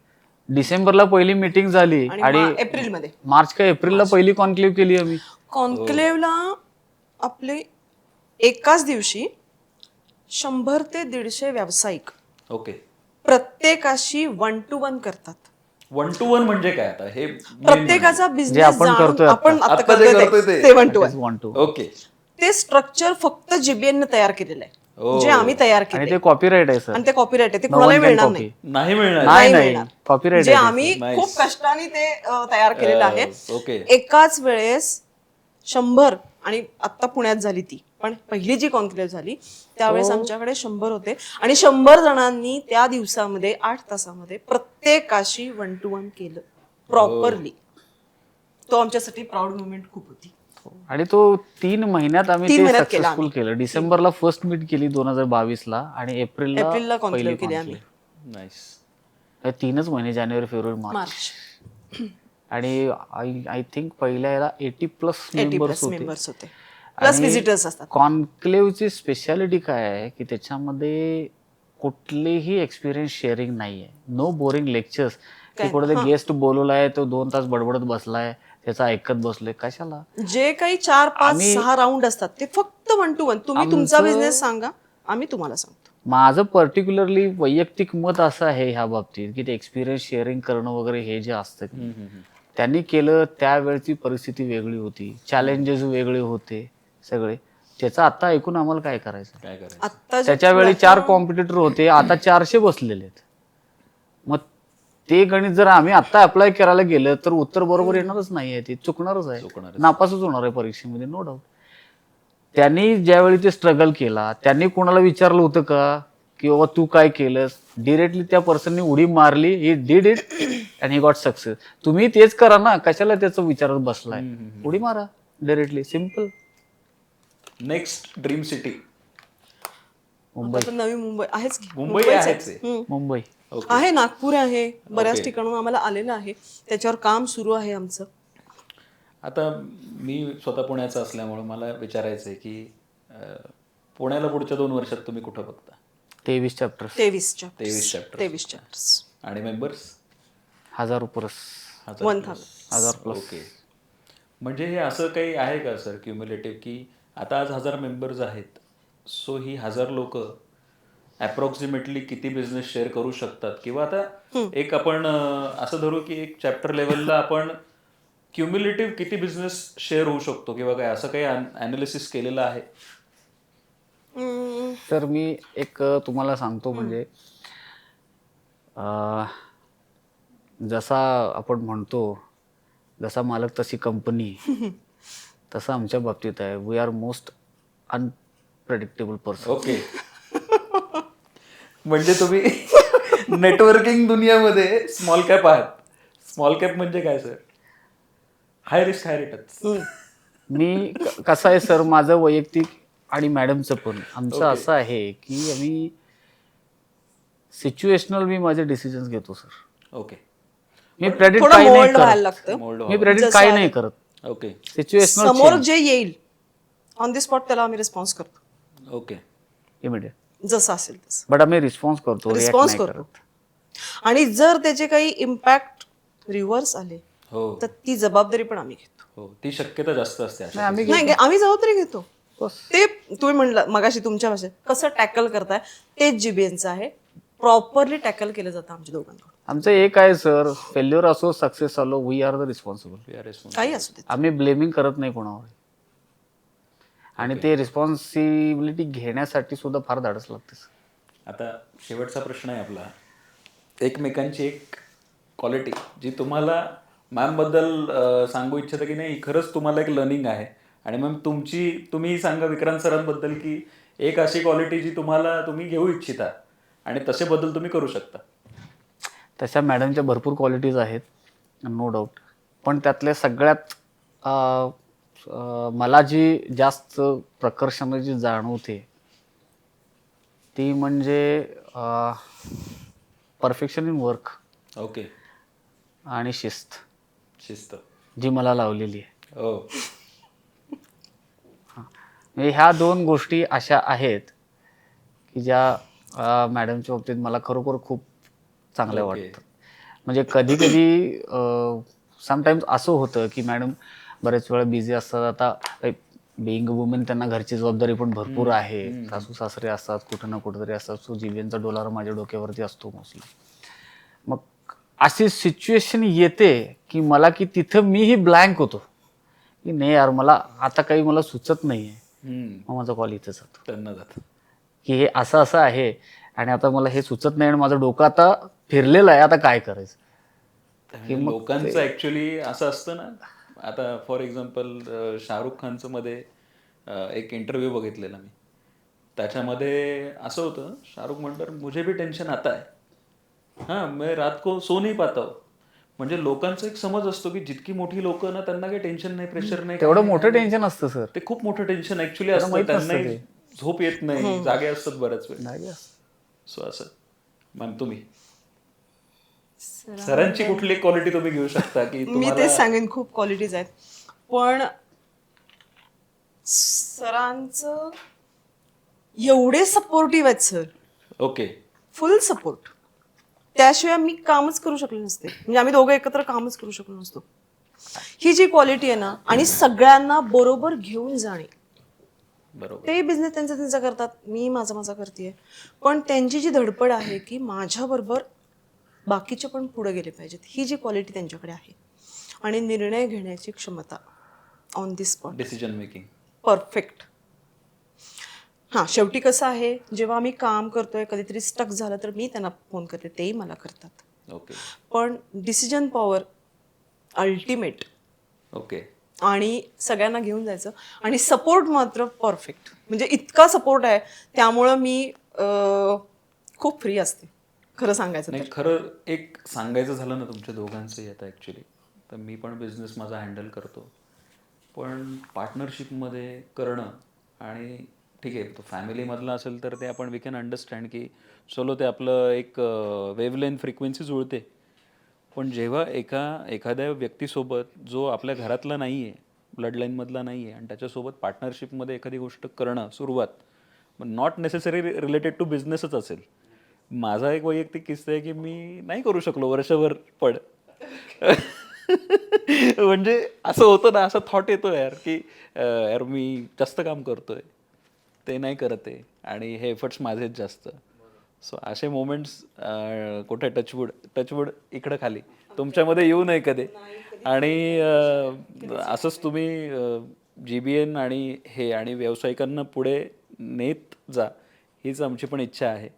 डिसेंबरला पहिली मीटिंग झाली आणि एप्रिलमध्ये मार्च का एप्रिलला पहिली कॉन्क्लेव्ह केली आम्ही. कॉन्क्लेव्हला आपले एकाच दिवशी 100 ते 150 व्यावसायिक ओके. प्रत्येकाशी 1 to 1 करतात. 1 to 1 म्हणजे काय आता हे प्रत्येकाचा जे बिझनेस आपण करतोय आपण आता आता जे करतोय करतोय ते 1 to 1. Want to. ओके. ते स्ट्रक्चर फक्त GBN ने तयार केलेलं आहे, Oh. जे आम्ही तयार आणि केले ते कॉपीराईट आहे सर. आणि ते कॉपीराईट आहे, ते No कोणालाही one can मिळणार copy. नाही. नाही मिळणार. नाही मिळणार. कॉपीराईट जे आम्ही Nice. खूप कष्टाने ते तयार केलेलं आहे. ओके. एकाच वेळेस 100 आणि आता पुण्यात झाली ती, पण पहिली जी कॉन्क्लेव्ह झाली त्यावेळेस आमच्याकडे 100 होते आणि 100 जणांनी त्या दिवसामध्ये 8 तासामध्ये प्रत्येकाशी 1 to 1 केलं प्रॉपरली. तो आमच्यासाठी प्राऊड मुवमेंट खूप होती. आणि तो 3 महिन्यात आम्ही 3 ते महिन्यात केला सक्सेसफुल केलं. डिसेंबरला फर्स्ट मीट केली 2022ला आणि एप्रिलला एप्रिलला पहिली कॉन्क्लेव्ह केली आम्ही. नाईस. हे 3च महिने जानेवारी फेब्रुवारी मार्च. मार्च. आणि आय थिंक पहिल्या याला 80+ 80 मेंबर्स प्लस होते. मेंबर्स होते, प्लस विजिटर्स असतात. कॉन्क्लेव्हची स्पेशालिटी काय आहे की त्याच्यामध्ये कुठलेही एक्सपिरियन्स शेअरिंग नाहीये. नो बोरिंग लेक्चर्स की कुठे गेस्ट बोलवलाय तो 2 तास बडबडत बसलाय त्याचा ऐकत बसलोय कशाला. जे काही 4, 5, 6 राऊंड असतात ते फक्त 1 to 1. तुम्ही तुमचा बिझनेस सांगा, आम्ही तुम्हाला सांगतो. माझं पर्टिक्युलरली वैयक्तिक मत असं आहे ह्या बाबतीत की ते एक्सपिरियन्स शेअरिंग करणं वगैरे हे जे असतं त्यांनी केलं त्यावेळची परिस्थिती वेगळी होती, चॅलेंजेस वेगळे होते सगळे. त्याचं आता ऐकून आम्हाला काय करायचं. काय करायचं? आता त्याच्या वेळी 4 कॉम्पिटिटर होते, आता 400 बसलेले आहेत. मग ते गणित जर आम्ही आता अप्लाय करायला गेलं तर उत्तर बरोबर येणारच नाही आहे, ते चुकणारच आहे, नापासच होणार आहे परीक्षेमध्ये, नो डाऊट. त्यांनी ज्यावेळी ते स्ट्रगल केला त्यांनी कोणाला विचारलं होतं का की बाबा तू काय केलंस. डिरेक्टली त्या पर्सननी उडी मारली, he did it and he got success. तुम्ही तेच करा ना, कशाला त्याचं विचारत बसलाय. उडी मारा directly, simple. Next dream city. Mumbai. आता नवी मुंबई आहेच की. मुंबई मुंबईच आहेच आहे. आहे. मुंबई आहे, नागपूर आहे, बऱ्याच ठिकाणून आम्हाला आलेलं आहे, त्याच्यावर काम सुरू आहे आमचं. आता मी स्वतः पुण्याचा असल्यामुळे मला विचारायचं आहे की पुण्याला पुढच्या 2 वर्षात तुम्ही कुठं बघता? 23 चॅप्टर, 23 23 chapters. 23 चॅप्टर्स. आणि मेंबर्स 1000 प्लस. 1000. ओके. म्हणजे हे असं काही आहे का सर क्युम्युलेटिव्ह की आता आज 1000 मेंबर्स आहेत, सो ही 1000 लोक अप्रॉक्सिमेटली किती बिझनेस शेअर करू शकतात? किंवा आता एक आपण असं धरू की एक चॅप्टर लेवलला आपण क्युम्युलेटिव्ह किती बिझनेस शेअर होऊ शकतो किंवा काय असं काही अनालिसिस केलेलं आहे? तर मी एक तुम्हाला सांगतो, म्हणजे जसा आपण म्हणतो, जसा मालक तशी कंपनी, तसं आमच्या बाबतीत आहे. We are most unpredictable person. Okay. म्हणजे तुम्ही नेटवर्किंग दुनियामध्ये स्मॉल कॅप आहात. स्मॉल कॅप म्हणजे काय sir? High risk high return. मी कसं आहे सर, माझं वैयक्तिक आणि मॅडमचं पण आमचं असं आहे की आम्ही सिच्युएशनल मी माझे डिसिजन्स घेतो सर. ओके. मी प्रेडिक्ट थोडं काही नाही मोल्ड व्हायला करत. लागतं. मोल्ड मी प्रेडिक्ट काही नाही करत. ओके. सिच्युएशनल समोर जे येईल ऑन दी स्पॉट त्याला आम्ही रिस्पॉन्स करतो, ओके. इमिडिएट. जसं असेल तसं बट आम्ही रिस्पॉन्स करतो, रिॲक्ट रिस्पॉन्स नाही करतो. करत. आणि जर त्याचे काही इम्पॅक्ट रिव्हर्स आले हो तर ती जबाबदारी पण आम्ही घेतो. हो, ती शक्यता जास्त असते अशा. नाही, आम्ही नाही आम्ही जबाबदारी घेतो. बस. ते तुम्ही म्हणलं मगाशी तुमच्या भाषेत कसं टॅकल करताय तेच जीबीएनचं आहे. प्रॉपरली टॅकल केलं जातं आमच्या दोघांकडून. आमचं एक आहे सर, फेल्युअर असो सक्सेस आलो, वी आर द रिस्पॉन्सिबल. काही असू दे. आम्ही ब्लेमिंग करत नाही कोणावर. आणि ते रिस्पॉन्सिबिलिटी घेण्यासाठी सुद्धा फार धाडस लागते सर. आता शेवटचा प्रश्न आहे आपला. एकमेकांची एक क्वालिटी जी तुम्हाला मॅमबद्दल सांगू इच्छिता की नाही, खरंच तुम्हाला एक लर्निंग आहे. आणि मॅम तुम्ही सांगा विक्रांत सरांबद्दल की एक अशी क्वालिटी जी तुम्ही घेऊ इच्छिता आणि तसे बदल तुम्ही करू शकता. तशा मॅडमच्या भरपूर क्वालिटीज आहेत, नो डाऊट. पण त्यातल्या सगळ्यात मला जी जास्त प्रकर्षाने जी जाणवते ती म्हणजे परफेक्शन इन वर्क ओके. आणि शिस्त शिस्त जी मला लावलेली आहे. हो. म्हणजे ह्या दोन गोष्टी अशा आहेत की ज्या मॅडमच्या बाबतीत मला खरोखर खूप चांगल्या ओके. वाटतात. म्हणजे कधी कधी समटाईम्स असं होतं की मॅडम बरेच वेळा बिझी असतात. आता बिईंग वुमेन त्यांना घरची जबाबदारी पण भरपूर आहे, सासू सासरे असतात, कुठं ना कुठं तरी असतात. सो जीबीएनचा डोलारा माझ्या डोक्यावरती असतो मोस्टली. मग अशी सिच्युएशन येते की मला की तिथं मीही ब्लँक होतो की नाही यार, मला आता काही मला सुचत नाही आहे. मग माझा कॉल इथं जातो त्यांना जात. की हे असं असं आहे आणि आता मला हे सुचत नाही आणि माझं डोकं आता फिरलेलं आहे, आता काय करायचं. लोकांचं ऍक्च्युली असं असतं ना. आता फॉर एक्झाम्पल शाहरुख खानचं मध्ये एक इंटरव्ह्यू बघितलेला मी. त्याच्यामध्ये असं होतं, शाहरुख म्हणतात मुझे भी टेन्शन आता है, हाँ मैं रात को सो नहीं पाता हूँ. म्हणजे लोकांचा एक समज असतो की जितकी मोठी लोक ना त्यांना काही टेन्शन नाही, प्रेशर नाही. तेवढं मोठं टेन्शन असतं सर. ते खूप मोठं टेन्शन ऍक्च्युली असतं. त्यांनाही झोप येत नाही, जागे असतात बऱ्याच वेळ. सो असं. मॅम तुम्ही सरांची कुठली क्वालिटी तुम्ही घेऊ शकता की मी तेच सांगेन, खूप क्वालिटीज आहेत. पण सरांचं एवढे सपोर्टिव्ह आहेत सर, ओके. फुल सपोर्ट. त्याशिवाय मी कामच करू शकले नसते. म्हणजे आम्ही दोघं एकत्र कामच करू शकलो नसतो. ही जी क्वालिटी आहे ना, आणि सगळ्यांना बरोबर घेऊन जाणे. बरोबर. ते बिझनेस त्यांचा करतात, मी माझा करते. पण त्यांची जी धडपड आहे की माझ्याबरोबर बाकीचे पण पुढे गेले पाहिजेत, ही जी क्वालिटी त्यांच्याकडे आहे. आणि निर्णय घेण्याची क्षमता on the spot, decision making perfect. हां, शेवटी कसं आहे, जेव्हा आम्ही काम करतोय कधीतरी स्टक झालं तर मी त्यांना फोन करते, तेही मला करतात. ओके. पण डिसिजन पॉवर अल्टिमेट. ओके. आणि सगळ्यांना घेऊन जायचं. आणि सपोर्ट मात्र परफेक्ट. म्हणजे इतका सपोर्ट आहे, त्यामुळं मी खूप फ्री असते खरं सांगायचं नाही, तर. खरं एक सांगायचं झालं ना तुमच्या दोघांचंही आता ॲक्च्युली, तर मी पण बिझनेस माझा हँडल करतो. पण पार्टनरशिपमध्ये करणं, आणि ठीक आहे तो फॅमिलीमधला असेल तर ते आपण वी कॅन अंडरस्टँड की चलो ते आपलं एक वेवलेंथ फ्रिक्वेन्सी जुळते. पण जेव्हा एखाद्या व्यक्तीसोबत जो आपल्या घरातला नाही आहे, ब्लडलाईनमधला नाही आहे, आणि त्याच्यासोबत पार्टनरशिपमध्ये एखादी गोष्ट करणं सुरुवात, नॉट नेसेसरी रिलेटेड टू बिझनेसच असेल. माझा एक वैयक्तिक किस्सा आहे की मी नाही करू शकलो वर्षभर. पण म्हणजे असं होतं ना, असं थॉट येतो यार की यार मी जास्त काम करतोय, ते नाही करत आहे, आणि हे एफर्ट्स माझेच जास्त. सो असे मोमेंट्स कुठे टचवूड इकडं खाली तुमच्यामध्ये येऊ नये कधी. आणि असंच तुम्ही GBN आणि हे आणि व्यावसायिकांना पुढे नेत जा, हीच आमची पण इच्छा आहे.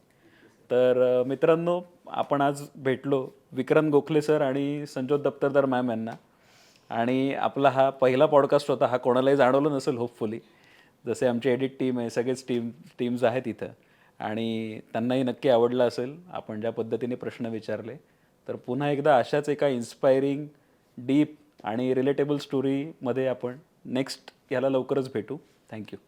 तर मित्रांनो, आपण आज भेटलो विक्रांत गोखले सर आणि संजोत दप्तरदार मॅम यांना. आणि आपला हा पहिला पॉडकास्ट होता. हा कोणालाही जाणवलं नसेल होपफुली. जसे आमची एडिट टीम आहे, सगळेच टीम्स आहेत इथं, आणि त्यांनाही नक्की आवडलं असेल आपण ज्या पद्धतीने प्रश्न विचारले. तर पुन्हा एकदा अशाच एका इन्स्पायरिंग, डीप आणि रिलेटेबल स्टोरीमध्ये आपण नेक्स्ट याला लवकरच भेटू. थँक्यू.